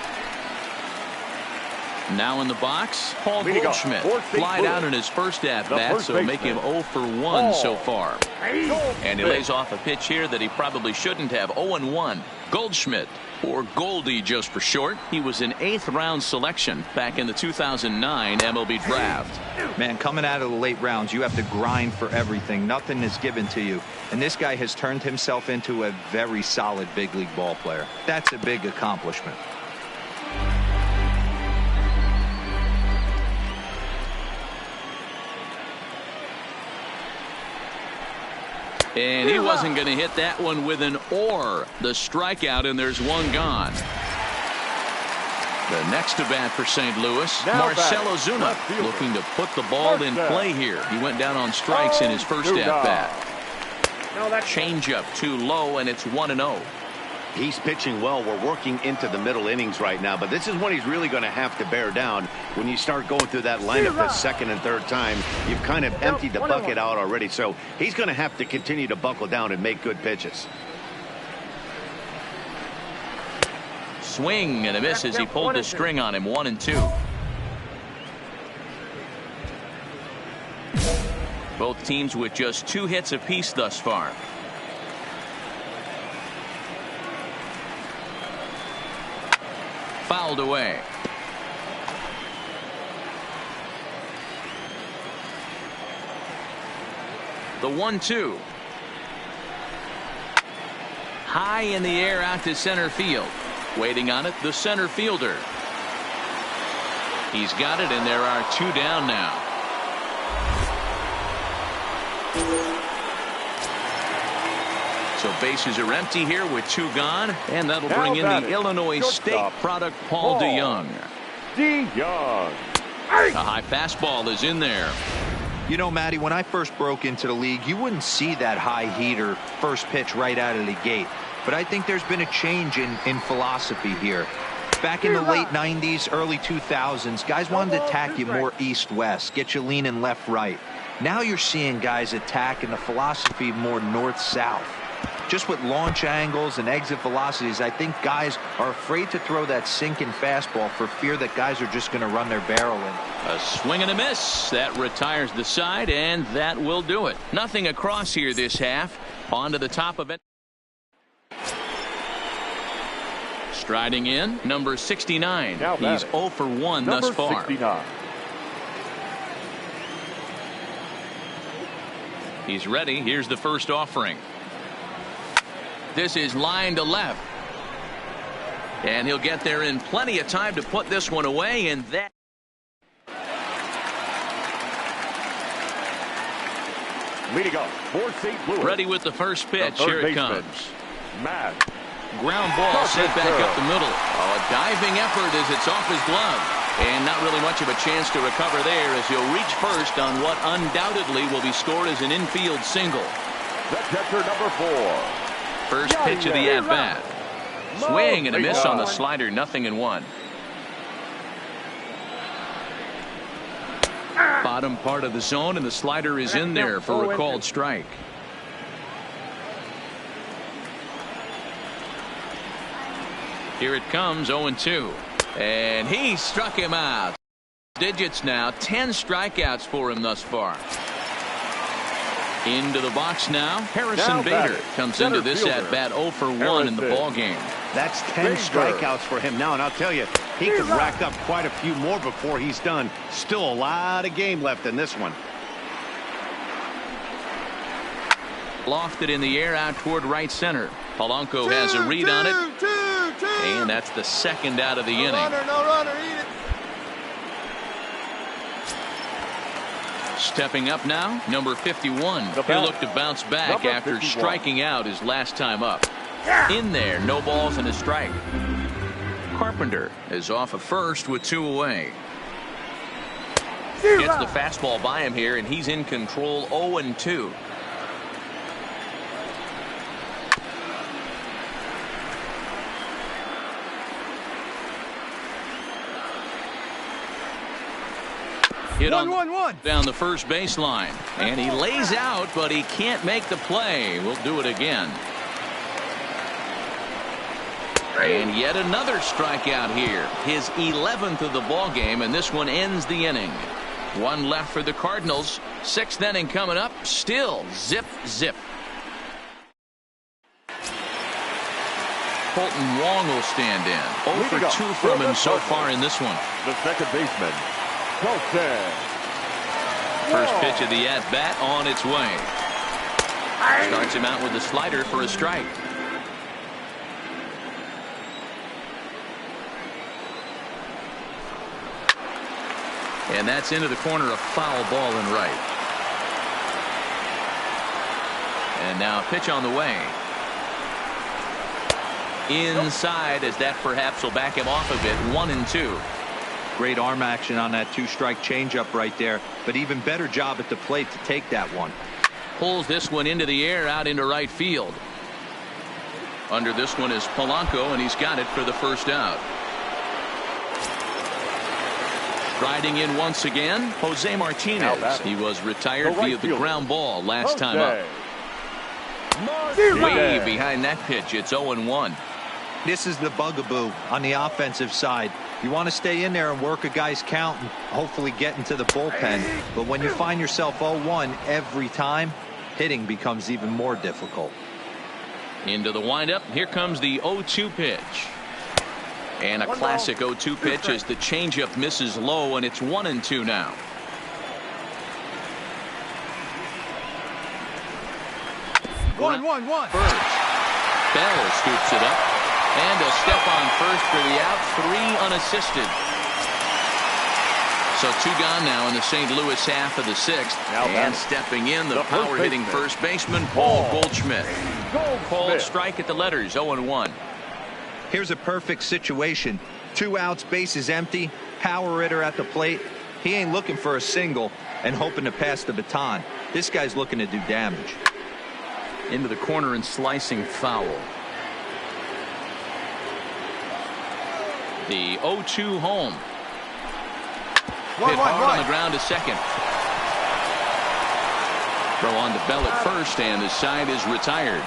Now in the box, Paul Goldschmidt flied out in his first at-bat, so make him 0 for 1 so far. And he lays off a pitch here that he probably shouldn't have. 0-1. Goldschmidt, or Goldie just for short. He was an 8th-round selection back in the 2009 MLB draft. Man, coming out of the late rounds, you have to grind for everything. Nothing is given to you. And this guy has turned himself into a very solid big league ball player. That's a big accomplishment. And he wasn't going to hit that one with an or. The strikeout, and there's one gone. The next to bat for St. Louis, Marcell Ozuna, looking to put the ball in play here. He went down on strikes in his first at-bat. Changeup too low, and it's 1-0. He's pitching well. We're working into the middle innings right now, but this is when he's really going to have to bear down. When you start going through that lineup the second and third time, you've kind of emptied the bucket out already, so he's going to have to continue to buckle down and make good pitches. Swing and a miss as he pulled the string on him. 1-2. Both teams with just 2 hits apiece thus far. Fouled away. The 1-2. High in the air out to center field. Waiting on it, the center fielder. He's got it, and there are 2 down now. So bases are empty here with 2 gone, and that'll bring in the Illinois State product, Paul DeYoung. A high fastball is in there. You know, Matty, when I first broke into the league, you wouldn't see that high heater first pitch right out of the gate. But I think there's been a change in philosophy here. Back in the late 90s, early 2000s, guys wanted to attack you more east-west, get you leaning left-right. Now you're seeing guys attack in the philosophy more north-south. Just with launch angles and exit velocities, I think guys are afraid to throw that sinking fastball for fear that guys are just going to run their barrel in. A swing and a miss. That retires the side, and that will do it. Nothing across here this half. On to the top of it. Striding in, number 69. He's 0 for 1 thus far. 69. He's ready. Here's the first offering. This is line to left. And he'll get there in plenty of time to put this one away, and that. Leading up for St. Louis. Ready with the first pitch. The Here it baseman, comes. Matt. Ground ball sent back up the middle. A diving effort as it's off his glove. And not really much of a chance to recover there as he'll reach first on what undoubtedly will be scored as an infield single. The catcher, number 4. First pitch of the at-bat. Swing and a miss on the slider, 0-1. Bottom part of the zone, and the slider is in there for a called strike. Here it comes, 0-2. And he struck him out. Digits now, 10 strikeouts for him thus far. Into the box now. Harrison Bader comes into this at-bat 0 for 1 in the ball game. That's 10 strikeouts for him now, and I'll tell you, he could rack up quite a few more before he's done. Still a lot of game left in this one. Lofted in the air out toward right center. Polanco has a read on it. And that's the second out of the inning. No runner, eat it. Stepping up now, number 51. He'll look to bounce back after striking out his last time up. In there, no balls and a strike. Carpenter is off of first with 2 away. Gets the fastball by him here, and he's in control 0-2. Hit on down the first baseline, and he lays out, but he can't make the play. We'll do it again. And yet another strikeout here, his 11th of the ball game, and this one ends the inning. 1 left for the Cardinals. 6th inning coming up. Still zip. Colton Wong will stand in. 0 for 2 from him so far in this one. The second baseman, Colton. First pitch of the at-bat on its way. Starts him out with a slider for a strike. And that's into the corner, a foul ball in right. And now a pitch on the way. Inside, as that perhaps will back him off a bit. 1-2. Great arm action on that 2-strike changeup right there, but even better job at the plate to take that one. Pulls this one into the air out into right field. Under this one is Polanco, and he's got it for the first out. Striding in once again, Jose Martinez. He was retired via the ground ball last time up. Way behind that pitch. It's 0-1. This is the bugaboo on the offensive side. You want to stay in there and work a guy's count and hopefully get into the bullpen. But when you find yourself 0-1 every time, hitting becomes even more difficult. Into the windup. Here comes the 0-2 pitch. And a classic 0-2 pitch as the changeup misses low, and it's 1-2 now. One. First. Bell scoops it up. And a step on first for the out. 3 unassisted. So 2 gone now in the St. Louis half of the 6th. And stepping in, the power-hitting first baseman, Paul Goldschmidt. Called strike at the letters, 0-1. Here's a perfect situation. 2 outs, bases empty, power hitter at the plate. He ain't looking for a single and hoping to pass the baton. This guy's looking to do damage. Into the corner and slicing foul. The 0-2 home. Hit hard on the ground to second. Throw on to Bell at first, and the side is retired.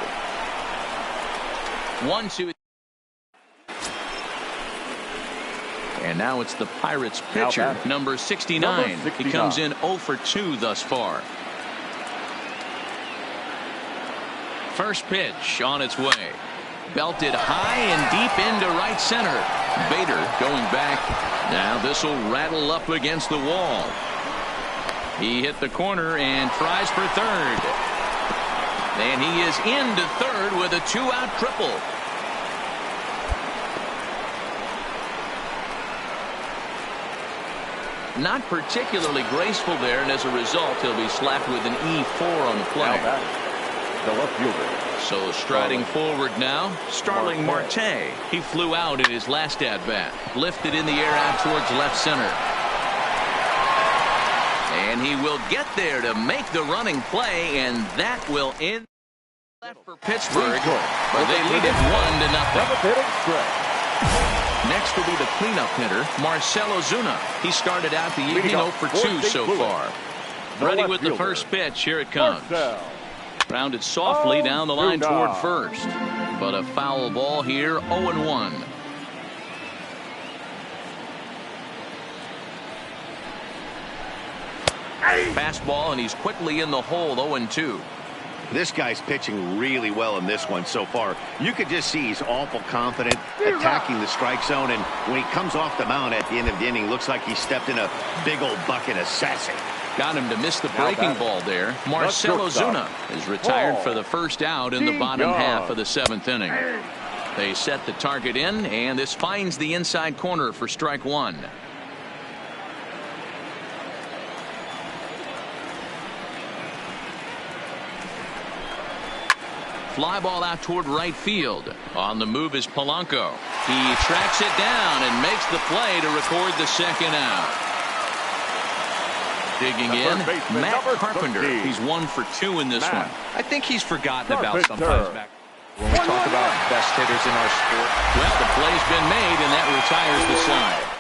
1-2. And now it's the Pirates pitcher, number 69. He comes in 0 for 2 thus far. First pitch on its way. Belted high and deep into right center. Bader going back. Now this will rattle up against the wall. He hit the corner and tries for third. And he is into third with a 2-out triple. Not particularly graceful there, and as a result, he'll be slapped with an E4 on the play. The left fielder. So striding forward now, Starling Marte. He flew out in his last at-bat. Lifted in the air out towards left center. And he will get there to make the running play, and that will end left for Pittsburgh, but they lead it 1-0. Next will be the cleanup hitter, Marcell Ozuna. He started out the evening 0 for 2 so far. Ready with the first pitch. Here it comes. Grounded softly down the line toward first. But a foul ball here, 0-1. Fastball, and he's quickly in the hole, 0-2. This guy's pitching really well in this one so far. You could just see he's awful confident, attacking the strike zone, and when he comes off the mound at the end of the inning, looks like he stepped in a big old bucket of sassy. Got him to miss the breaking ball there. Marcell Ozuna is retired for the first out in the bottom half of the 7th inning. They set the target in, and this finds the inside corner for strike one. Fly ball out toward right field. On the move is Polanco. He tracks it down and makes the play to record the second out. Digging in, Matt Carpenter. He's 1 for 2 in this one. I think he's forgotten about sometimes back when we talk about best hitters in our sport. Well, the play's been made, and that retires the side.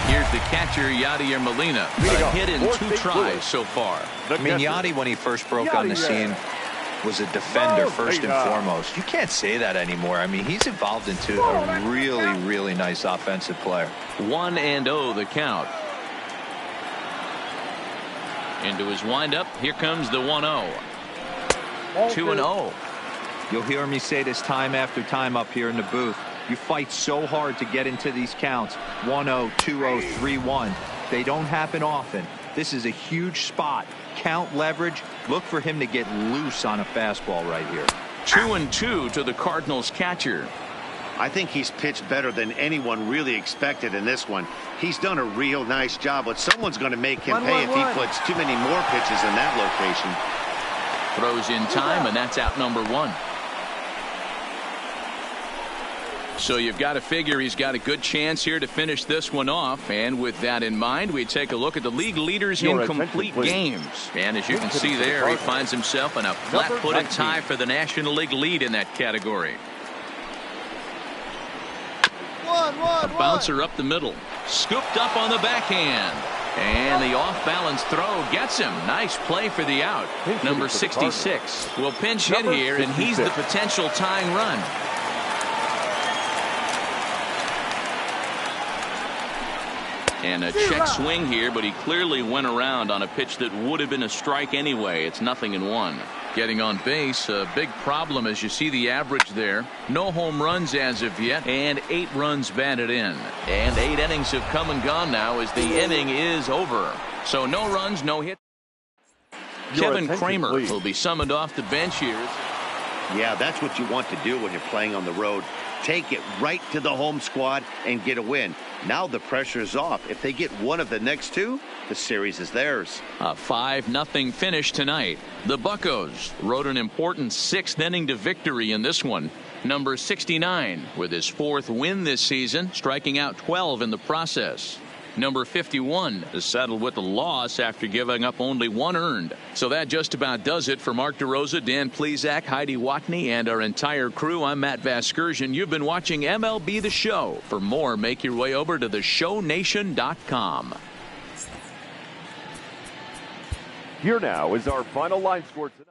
Here's the catcher, Yadier Molina. A hit in 2 tries so far. I mean, Yadi, when he first broke on the scene, was a defender first and foremost. You can't say that anymore. I mean, he's evolved into a really, really nice offensive player. 1-0 the count. Into his windup. Here comes the 1-0. 2-0. You'll hear me say this time after time up here in the booth. You fight so hard to get into these counts. 1-0, 2-0, 3-1. They don't happen often. This is a huge spot. Count leverage. Look for him to get loose on a fastball right here. 2-2 to the Cardinals catcher. I think he's pitched better than anyone really expected in this one. He's done a real nice job, but someone's going to make him pay if he puts too many more pitches in that location. Throws in time, and that's out number 1. So you've got to figure he's got a good chance here to finish this one off. And with that in mind, we take a look at the league leaders in complete games. And as you can see there, he finds himself in a flat-footed tie for the National League lead in that category. A bouncer up the middle. Scooped up on the backhand. And the off-balance throw gets him. Nice play for the out. Number 66 will pinch hit here, and he's the potential tying run. And a check swing here, but he clearly went around on a pitch that would have been a strike anyway. It's 0-1. Getting on base, a big problem as you see the average there. No home runs as of yet, and 8 runs batted in. And 8 innings have come and gone now as the inning is over. So no runs, no hit. Kevin Kramer will be summoned off the bench here. Yeah, that's what you want to do when you're playing on the road. Take it right to the home squad and get a win. Now the pressure is off. If they get one of the next 2, the series is theirs. A 5-0 finish tonight. The Buccos rode an important 6th inning to victory in this one. Number 69 with his 4th win this season, striking out 12 in the process. Number 51 is settled with a loss after giving up only 1 earned. So that just about does it for Mark DeRosa, Dan Plesac, Heidi Watney, and our entire crew. I'm Matt Vasgersian. You've been watching MLB The Show. For more, make your way over to theshownation.com. Here now is our final line score tonight.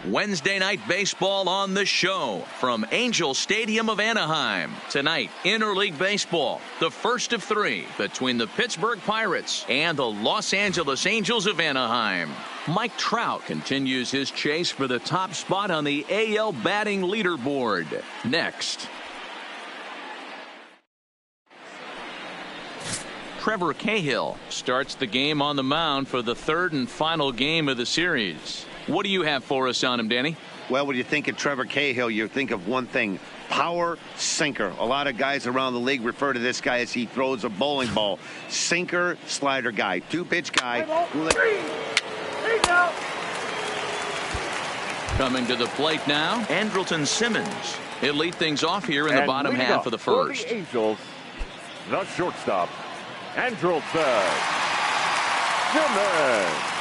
Wednesday night baseball on the show from Angel Stadium of Anaheim. Tonight, interleague baseball, the first of three between the Pittsburgh Pirates and the Los Angeles Angels of Anaheim. Mike Trout continues his chase for the top spot on the AL batting leaderboard. Next. Trevor Cahill starts the game on the mound for the third and final game of the series. What do you have for us on him, Danny? Well, when you think of Trevor Cahill, you think of one thing: power, sinker. A lot of guys around the league refer to this guy as he throws a bowling ball. Sinker, slider guy, two-pitch guy. Coming to the plate now, Andrelton Simmons. He'll lead things off here in the bottom half of the first. For the Angels, the shortstop, Andrelton Simmons.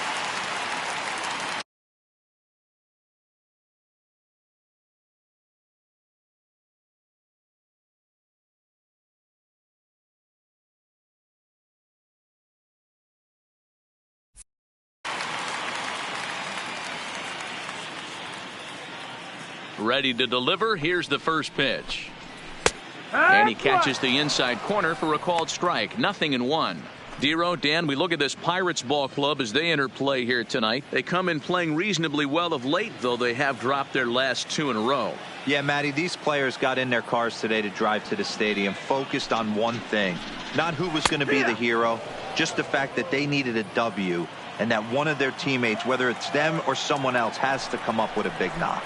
Ready to deliver. Here's the first pitch. And he catches the inside corner for a called strike. 0-1. Dero, Dan, we look at this Pirates ball club as they enter play here tonight. They come in playing reasonably well of late, though they have dropped their last two in a row. Yeah, Matty, these players got in their cars today to drive to the stadium focused on one thing. Not who was going to be the hero, just the fact that they needed a W and that one of their teammates, whether it's them or someone else, has to come up with a big knock.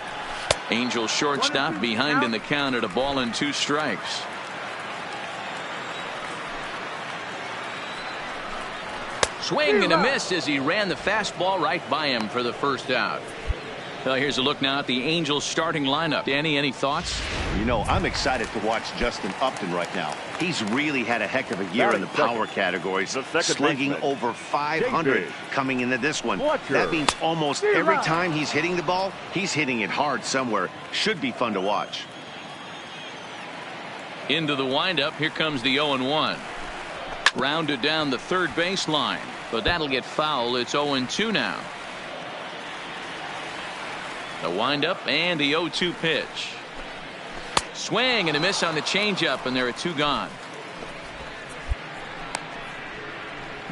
Angels shortstop behind in the count at 1-2 strikes. Swing and a miss as he ran the fastball right by him for the first out. Well, here's a look now at the Angels starting lineup. Danny, any thoughts? You know, I'm excited to watch Justin Upton right now. He's really had a heck of a year in the power categories, slugging over 500 coming into this one. That means almost every time he's hitting the ball, he's hitting it hard somewhere. Should be fun to watch. Into the windup, here comes the 0-1. Grounded down the third baseline, but that'll get foul. It's 0-2 now. The windup and the 0-2 pitch. Swing and a miss on the changeup, and there are two gone.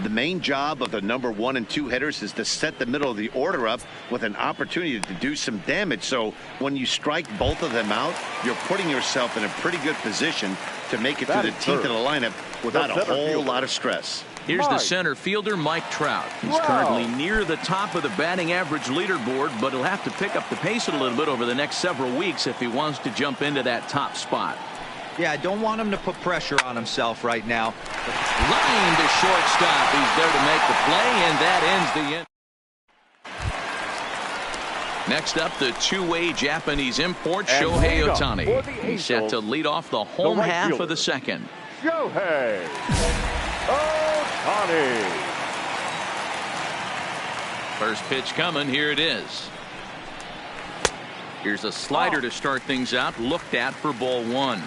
The main job of the number 1 and 2 hitters is to set the middle of the order up with an opportunity to do some damage. So when you strike both of them out, you're putting yourself in a pretty good position to make it to the teeth of the lineup without a whole lot of stress. Here's the center fielder, Mike Trout. He's currently near the top of the batting average leaderboard, but he'll have to pick up the pace a little bit over the next several weeks if he wants to jump into that top spot. Yeah, I don't want him to put pressure on himself right now. Line to shortstop. He's there to make the play, and that ends the inning. Next up, the two-way Japanese import, Shohei Ohtani. He's set to lead off the home half of the second. Shohei Ohtani. First pitch coming. Here it is. Here's a slider to start things out. Looked at for ball 1.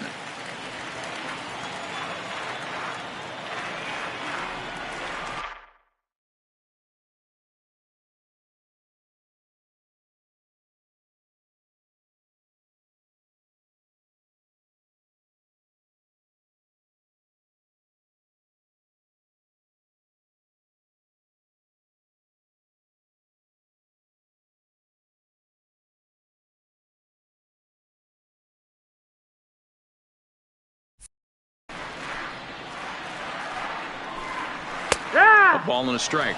Ball and a strike.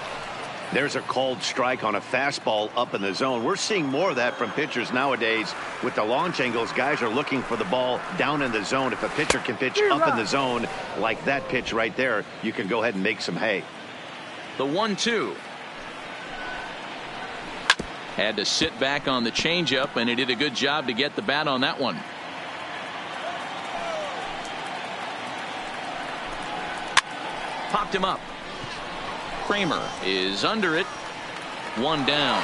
There's a called strike on a fastball up in the zone. We're seeing more of that from pitchers nowadays. With the launch angles, guys are looking for the ball down in the zone. If a pitcher can pitch up in the zone like that pitch right there, you can go ahead and make some hay. The 1-2. Had to sit back on the changeup, and he did a good job to get the bat on that one. Popped him up. Kramer is under it. One down.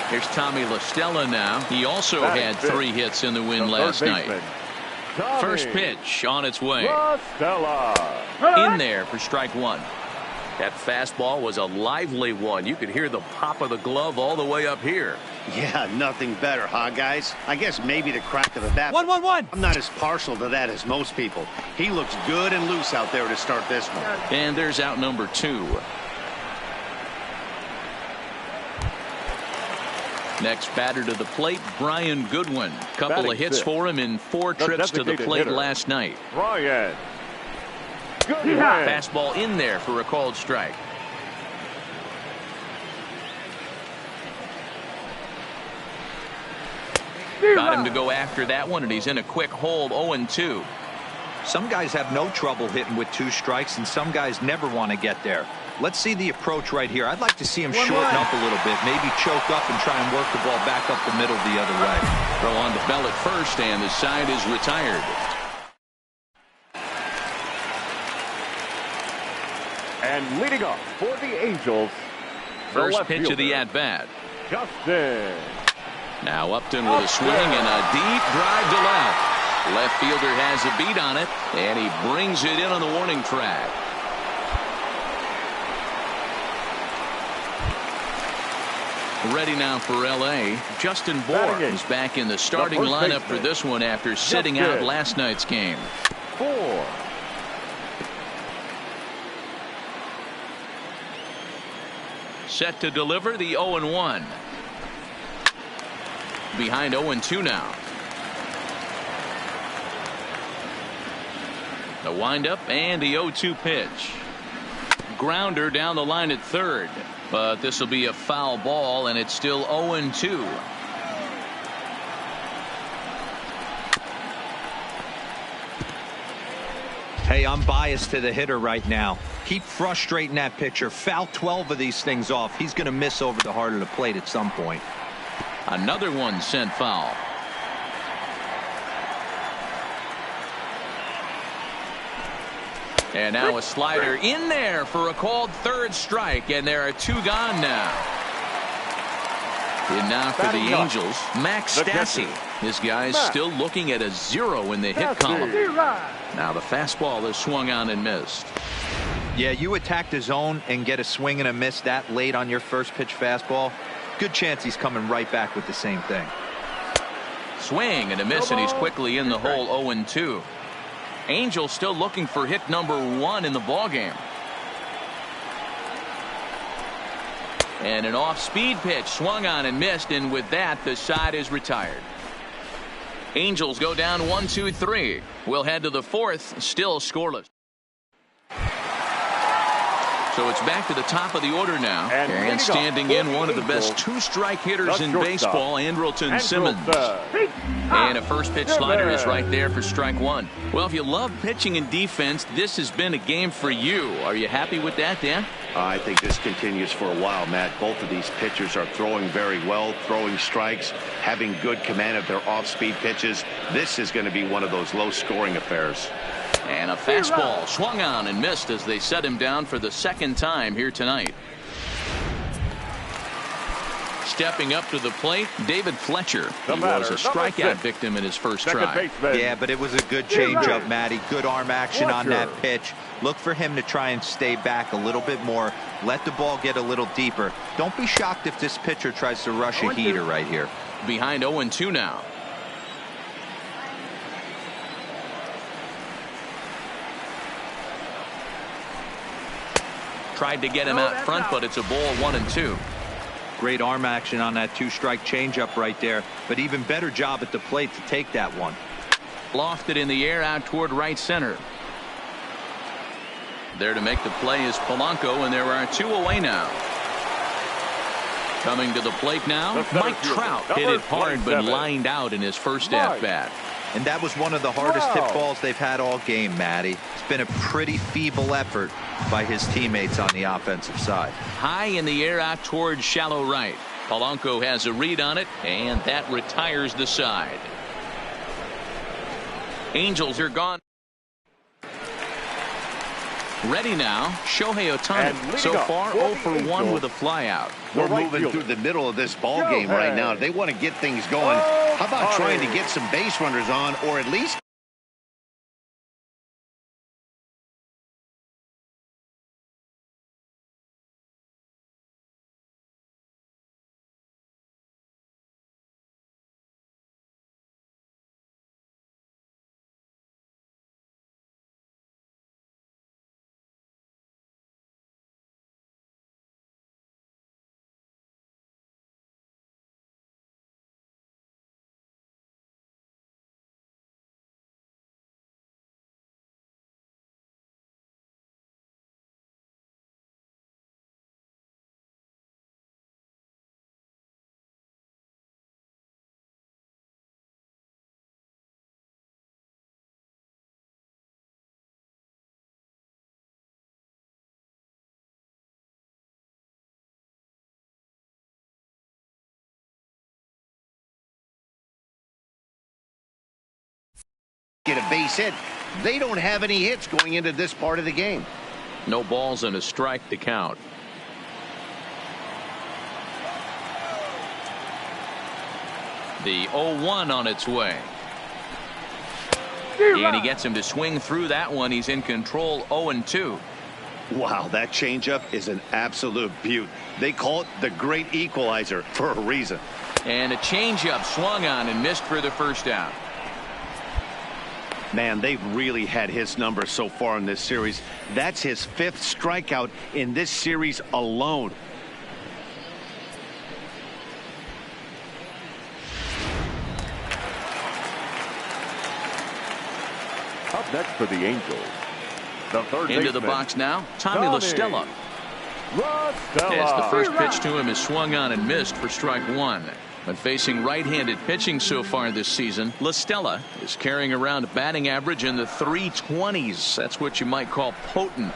Here's Tommy La Stella now. He also had 3 hits in the win last night. First pitch on its way. In there for strike 1. That fastball was a lively one. You could hear the pop of the glove all the way up here. Yeah, nothing better, huh, guys? I guess maybe the crack of the bat. 1-1-1. I'm not as partial to that as most people. He looks good and loose out there to start this one. And there's out number 2. Next batter to the plate, Brian Goodwin. Couple of hits for him in 4 trips to the plate last night. Brian Goodwin. Fastball in there for a called strike. Got him to go after that one, and he's in a quick hold. 0-2. Some guys have no trouble hitting with 2 strikes, and some guys never want to get there. Let's see the approach right here. I'd like to see him shorten up a little bit, maybe choke up and try and work the ball back up the middle the other way. Throw on to Bell at first, and the side is retired. And leading off for the Angels, First pitch of the at-bat. Justin. Now Upton with a swing and a deep drive to left. Left fielder has a beat on it, and he brings it in on the warning track. Ready now for L.A. Justin Bour is back in the starting lineup for this one after sitting out last night's game. 4. Set to deliver the 0-1. Behind 0-2 now. The windup and the 0-2 pitch. Grounder down the line at third. But this will be a foul ball, and it's still 0-2. Hey, I'm biased to the hitter right now. Keep frustrating that pitcher. Foul 12 of these things off. He's going to miss over the heart of the plate at some point. Another one sent foul. And now a slider in there for a called third strike, and there are 2 gone now. And now for the Angels, Max Stassi. This guy's still looking at a 0 in the hit column. Now the fastball is swung on and missed. Yeah, you attack the zone and get a swing and a miss that late on your first pitch fastball. Good chance he's coming right back with the same thing. Swing and a miss, and he's quickly in the hole. 0-2. Angels still looking for hit number 1 in the ballgame. And an off-speed pitch swung on and missed, and with that the side is retired. Angels go down 1-2-3. We'll head to the 4th, still scoreless. So it's back to the top of the order now. And standing in, one of the best 2-strike hitters in baseball, Andrelton Simmons. And a first pitch slider is right there for strike 1. Well, if you love pitching and defense, this has been a game for you. Are you happy with that, Dan? I think this continues for a while, Matt. Both of these pitchers are throwing very well, throwing strikes, having good command of their off-speed pitches. This is going to be one of those low-scoring affairs. And a fastball swung on and missed as they set him down for the 2nd time here tonight. Stepping up to the plate, David Fletcher. He was a strikeout victim in his first try. Yeah, but it was a good changeup, Matty. Good arm action on that pitch. Look for him to try and stay back a little bit more. Let the ball get a little deeper. Don't be shocked if this pitcher tries to rush a heater right here. Behind 0-2 now. Tried to get him out front, but it's a ball. 1-2. Great arm action on that 2-strike changeup right there, but even better job at the plate to take that one. Lofted in the air out toward right center. There to make the play is Polanco, and there are 2 away now. Coming to the plate now, Mike Trout hit it hard but lined out in his first at-bat. And that was one of the hardest hit balls they've had all game, Matty. It's been a pretty feeble effort by his teammates on the offensive side. High in the air out toward shallow right. Polanco has a read on it, and that retires the side. Angels are gone. Ready now, Shohei Ohtani. So far, 0 for 1 with a flyout. We're moving through the middle of this ball game right now. They want to get things going. How about trying to get some base runners on, or at least get a base hit? They don't have any hits going into this part of the game. No balls and a strike to count. The 0-1 on its way. And he gets him to swing through that one. He's in control, 0-2. Wow, that changeup is an absolute beaut. They call it the great equalizer for a reason. And a changeup swung on and missed for the first out. Man, they've really had his number so far in this series. That's his 5th strikeout in this series alone. Up next for the Angels, the third into the baseman, box now, Tommy La Stella. As the first pitch to him is swung on and missed for strike 1. But facing right-handed pitching so far this season, La Stella is carrying around a batting average in the 320s. That's what you might call potent.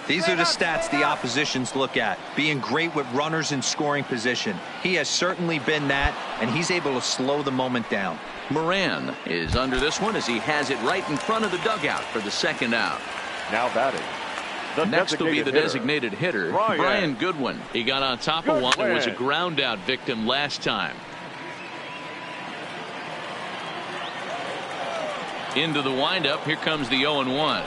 These are the stats the oppositions look at. Being great with runners in scoring position. He has certainly been that, and he's able to slow the moment down. Moran is under this one as he has it right in front of the dugout for the second out. Now batting. Next will be the designated hitter, Brian Goodwin. He got on top of one and was a ground out victim last time. Into the windup. Here comes the 0-1.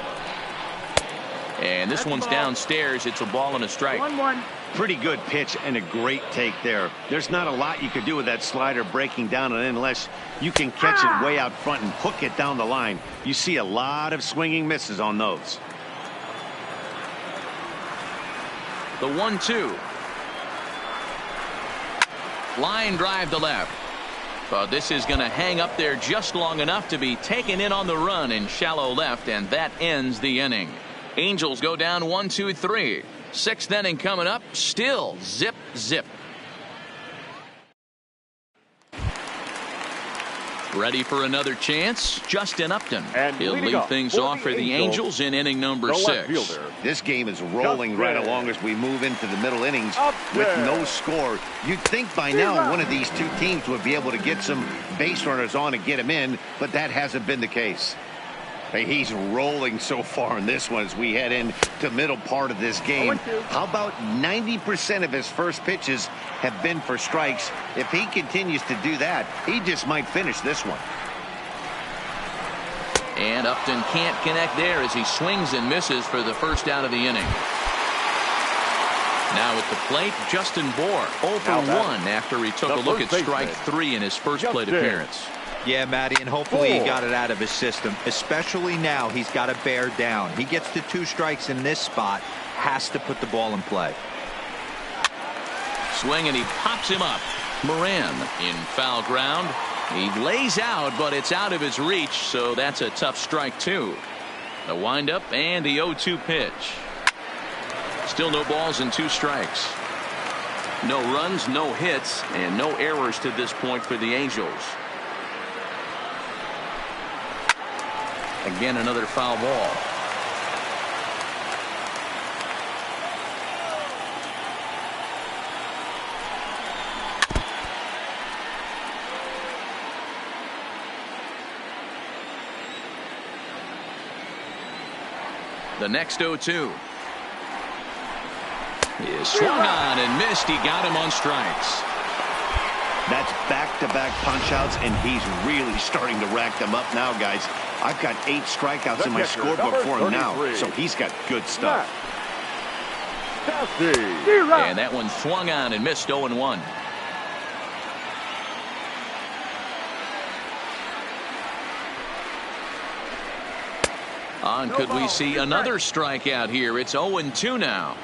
And this one's downstairs. It's a ball and a strike. 1-1. Pretty good pitch and a great take there. There's not a lot you could do with that slider breaking down and in unless you can catch it way out front and hook it down the line. You see a lot of swinging misses on those. The 1-2. Line drive to left. But this is going to hang up there just long enough to be taken in on the run in shallow left, and that ends the inning. Angels go down 1-2-3. 6th inning coming up. Still zip zip. Ready for another chance? Justin Upton. And he'll lead things off for the Angels in inning number 6. This game is rolling right along as we move into the middle innings with no score. You'd think by now one of these two teams would be able to get some base runners on and get them in, but that hasn't been the case. Hey, he's rolling so far in this one as we head into middle part of this game. How about 90% of his first pitches have been for strikes? If he continues to do that, he just might finish this one. And Upton can't connect there as he swings and misses for the first out of the inning. Now at the plate, Justin Bour, 0 for 1 after he took a look at strike 3 in his first plate appearance. Yeah, Matty, and hopefully he got it out of his system. Especially now, he's got to bear down. He gets to 2 strikes in this spot, has to put the ball in play. Swing, and he pops him up. Moran in foul ground. He lays out, but it's out of his reach, so that's a tough strike, too. The windup and the 0-2 pitch. Still no balls and 2 strikes. No runs, no hits, and no errors to this point for the Angels. Again, another foul ball. The next 0-2 is swung on and missed. He got him on strikes. That's back-to-back punch-outs, and he's really starting to rack them up now, guys. I've got 8 strikeouts in my scorebook for him now, so he's got good stuff. And that one swung on and missed. 0-1. Could we see another strikeout here? It's 0-2 now.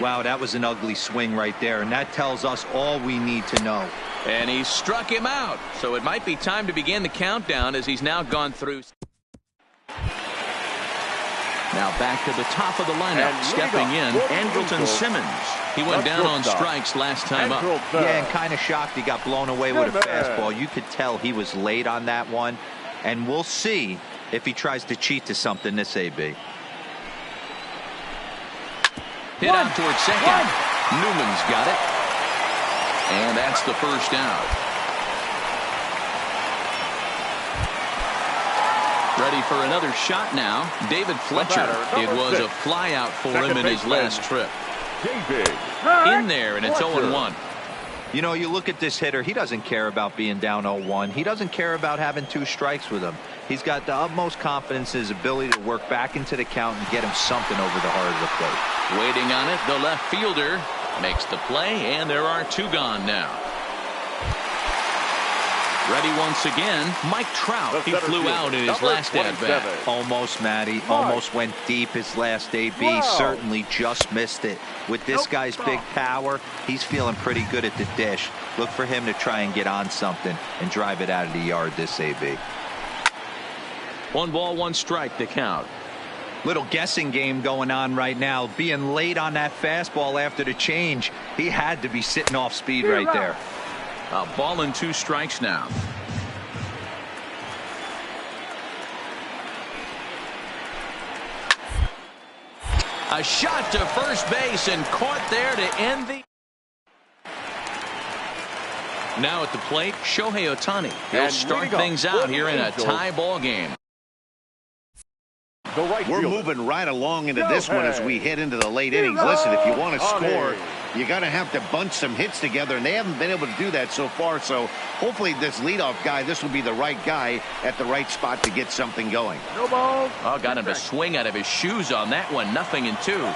Wow, that was an ugly swing right there, and that tells us all we need to know. And he struck him out, so it might be time to begin the countdown as he's now gone through. Now back to the top of the lineup, stepping in, Andrelton Simmons. He went down on strikes last time up. Yeah, and kind of shocked he got blown away with a fastball. You could tell he was late on that one, and we'll see if he tries to cheat to something this AB. Hit out towards second. Newman's got it. And that's the first out. Ready for another shot now. David Fletcher. It was a fly out for him in his last trip. In there, and it's 0-1. You know, you look at this hitter, he doesn't care about being down 0-1. He doesn't care about having 2 strikes with him. He's got the utmost confidence in his ability to work back into the count and get him something over the heart of the plate. Waiting on it, the left fielder makes the play, and there are 2 gone now. Ready once again, Mike Trout. He flew out in his last at-bat. Almost, Matty. Almost went deep his last AB. Certainly just missed it. With this guy's big power, he's feeling pretty good at the dish. Look for him to try and get on something and drive it out of the yard this AB. 1 ball, 1 strike to count. Little guessing game going on right now. Being late on that fastball after the change. He had to be sitting off speed right there. A ball and 2 strikes now. A shot to first base and caught there to end the. Now at the plate, Shohei Ohtani. He'll start things out here in a tie ball game. We're moving right along into this one as we head into the late innings. Listen, if you want to score, you got to have to bunch some hits together, and they haven't been able to do that so far. So hopefully this leadoff guy, this will be the right guy at the right spot to get something going. No balls. Oh, got him to swing out of his shoes on that one. 0-2.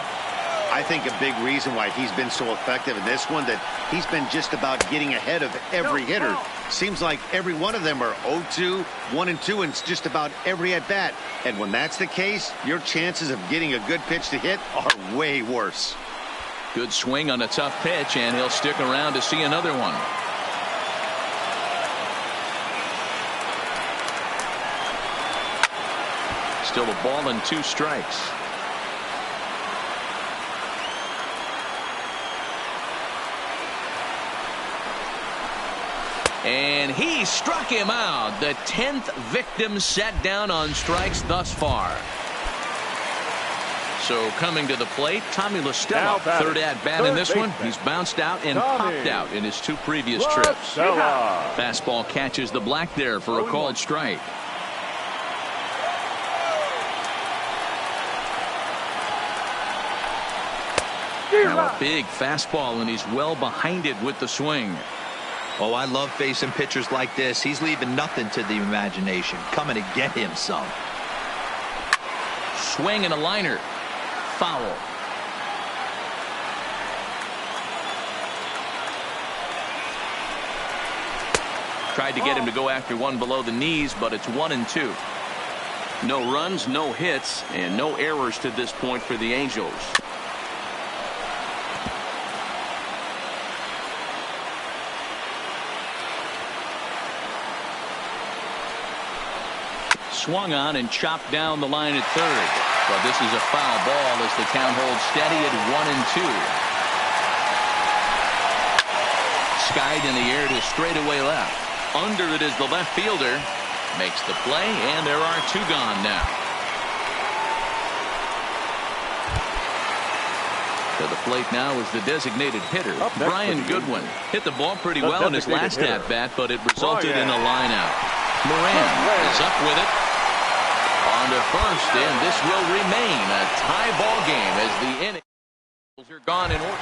I think a big reason why he's been so effective in this one, that he's been just about getting ahead of every hitter. Seems like every one of them are 0-2, 1-2, and it's just about every at-bat. And when that's the case, your chances of getting a good pitch to hit are way worse. Good swing on a tough pitch, and he'll stick around to see another one. Still a ball and 2 strikes. And he struck him out. The 10th victim set down on strikes thus far. So coming to the plate, Tommy La Stella. Third at-bat in this one. He's bounced out and popped out in his 2 previous trips. Fastball catches the black there for a called strike. Now a big fastball, and he's well behind it with the swing. Oh, I love facing pitchers like this. He's leaving nothing to the imagination. Coming to get him some. Swing and a liner. Foul. Tried to get him to go after one below the knees, but it's 1-2. No runs, no hits, and no errors to this point for the Angels. swung on and chopped down the line at third. But this is a foul ball as the count holds steady at 1-2. Skied in the air to straightaway left. Under it is the left fielder. Makes the play, and there are two gone now. To the plate now is the designated hitter, Brian Goodwin. Hit the ball pretty well in his last at-bat, but it resulted in a line-out. Moran is up with it. On to first, and this will remain a tie ball game as the innings are gone in order.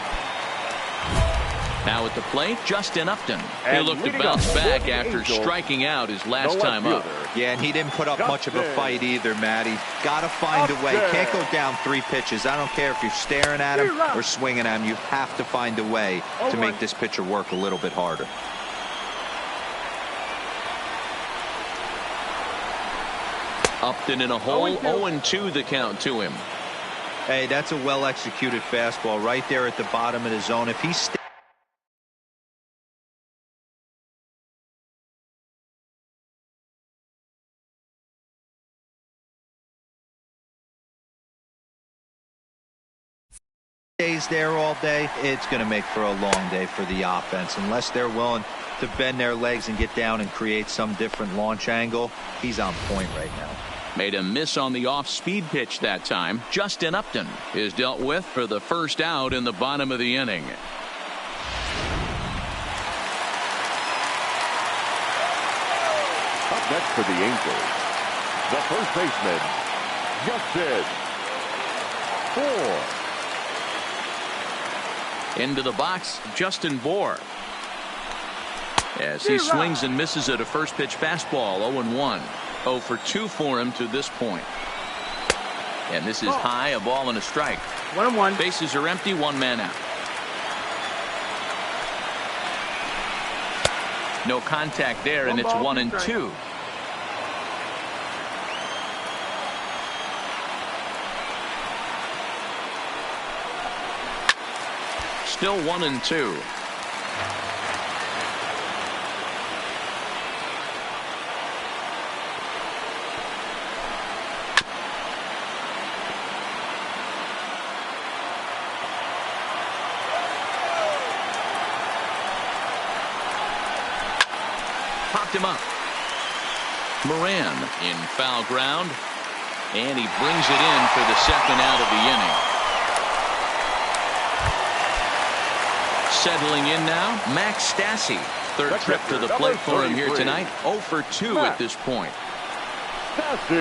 Now at the plate, Justin Upton. He looked to bounce back after striking out his last time up. Yeah, and he didn't put up much of a fight either, Matty. Got to find a way. Can't go down 3 pitches. I don't care if you're staring at him or swinging at him. You have to find a way to make this pitcher work a little bit harder. Upton in a hole, 0-2 the count to him. Hey, that's a well-executed fastball right there at the bottom of the zone. If he stays there all day, it's going to make for a long day for the offense. Unless they're willing to bend their legs and get down and create some different launch angle, he's on point right now. Made a miss on the off-speed pitch that time. Justin Upton is dealt with for the first out in the bottom of the inning. Up next for the Angels, the first baseman, Justin Bour. Into the box, Justin Bour. As he swings and misses at a first pitch fastball, 0-1. 0 for 2 for him to this point. And this is high, a ball and a strike. 1-1. Bases are empty, 1 man out. No contact there, and it's 1-2. Still 1-2. Popped him up. Moran in foul ground, and he brings it in for the second out of the inning. Settling in now, Max Stassi. Third trip to the plate for him here tonight. 0 for 2 at this point. Stassi.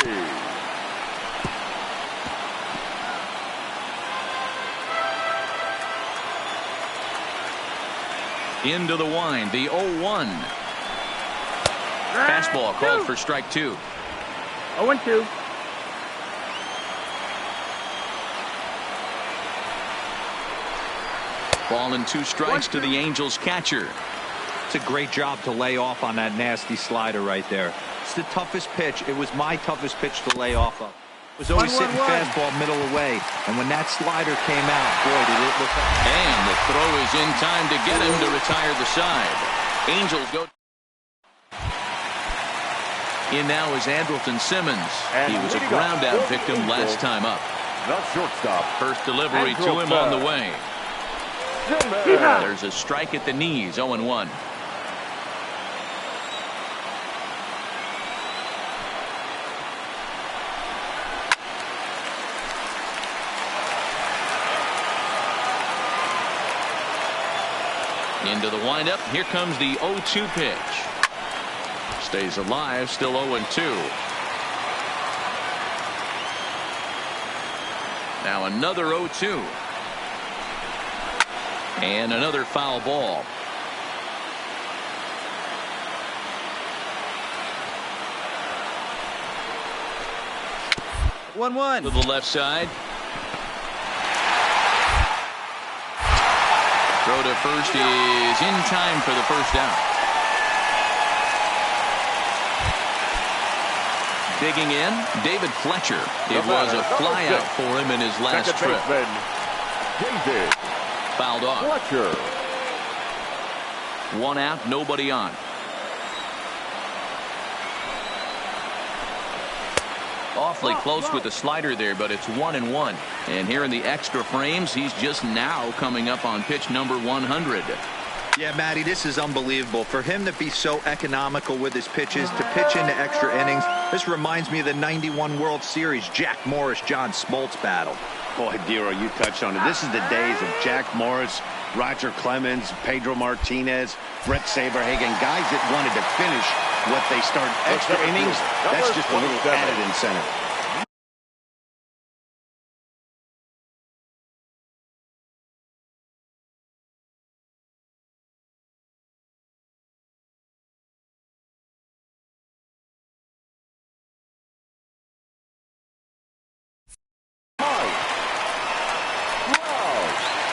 Into the wind, the 0-1. Fastball called for strike 2. 0-2. Ball and 2 strikes to the Angels catcher. It's a great job to lay off on that nasty slider right there. It's the toughest pitch. It was my toughest pitch to lay off of. It was always sitting fastball middle away. And when that slider came out, boy, did it look like. And the throw is in time to get him to retire the side. Angels go. In now is Andrelton Simmons. He was a ground out victim last time up. The shortstop. First delivery to him on the way. There's a strike at the knees, 0-1. Into the windup. Here comes the 0-2 pitch. Stays alive, still 0-2. Now another 0-2. And another foul ball. To the left side. Throw to first is in time for the first out. Digging in, David Fletcher. It was a fly out for him in his last trip. David Fouled off. Fletcher. 1 out, nobody on. Awfully close with the slider there, but it's 1-1. And here in the extra frames, he's just now coming up on pitch number 100. Yeah, Matty, this is unbelievable. For him to be so economical with his pitches, to pitch into extra innings, this reminds me of the '91 World Series Jack Morris-John Smoltz battle. Boy, Dero, you touched on it. This is the days of Jack Morris, Roger Clemens, Pedro Martinez, Brett Saberhagen, guys that wanted to finish what they started extra innings. That's just a little added incentive.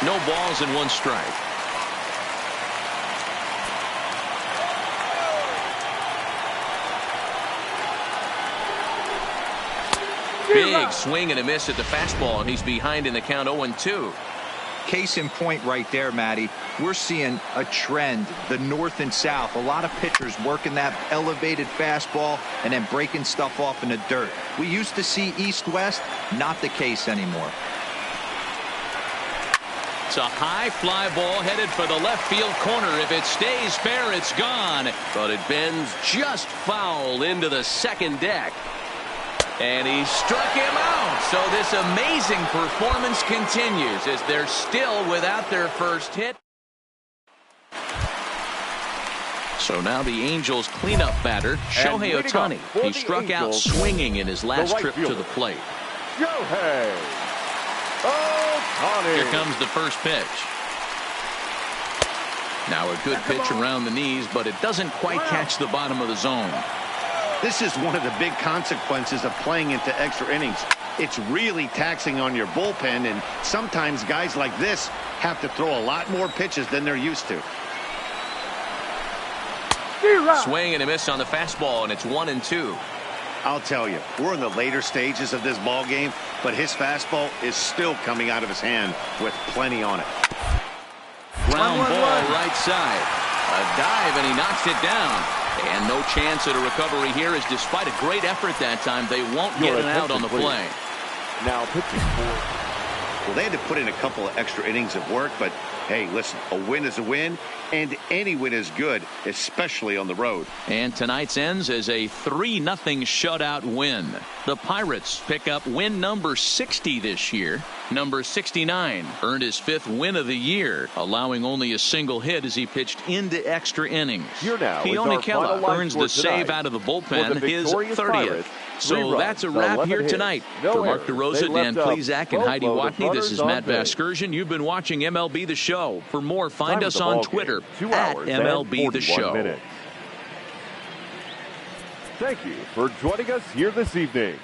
No balls and 1 strike. Big swing and a miss at the fastball, and he's behind in the count 0-2. Case in point right there, Matty. We're seeing a trend, the north and south. A lot of pitchers working that elevated fastball and then breaking stuff off in the dirt. We used to see east-west, not the case anymore. It's a high fly ball headed for the left field corner. If it stays fair, it's gone. But it bends just foul into the second deck. And he struck him out. So this amazing performance continues as they're still without their first hit. So now the Angels cleanup batter, Shohei Ohtani. He struck out swinging in his last trip to the plate. Shohei Ohtani. Here comes the first pitch. Now a good pitch around the knees, but it doesn't quite catch the bottom of the zone. This is one of the big consequences of playing into extra innings. It's really taxing on your bullpen, and sometimes guys like this have to throw a lot more pitches than they're used to. Swing and a miss on the fastball, and it's 1-2. I'll tell you, we're in the later stages of this ball game, but his fastball is still coming out of his hand with plenty on it. Ground ball right side. A dive, and he knocks it down. And no chance at a recovery here, as despite a great effort that time, they won't get an out on the play. Now pitching for. Well, they had to put in a couple of extra innings of work, but hey, listen, a win is a win, and any win is good, especially on the road. And tonight's ends as a 3-0 shutout win. The Pirates pick up win number 60 this year. Number 69 earned his 5th win of the year, allowing only a single hit as he pitched into extra innings. Keone Kela earns the save out of the bullpen, his 30th. So that's a wrap here tonight. For Mark DeRosa, Dan Plezak, and Heidi Watney, this is Matt Vasgersian. You've been watching MLB The Show. For more, find us on Twitter at MLB The Show. Thank you for joining us here this evening.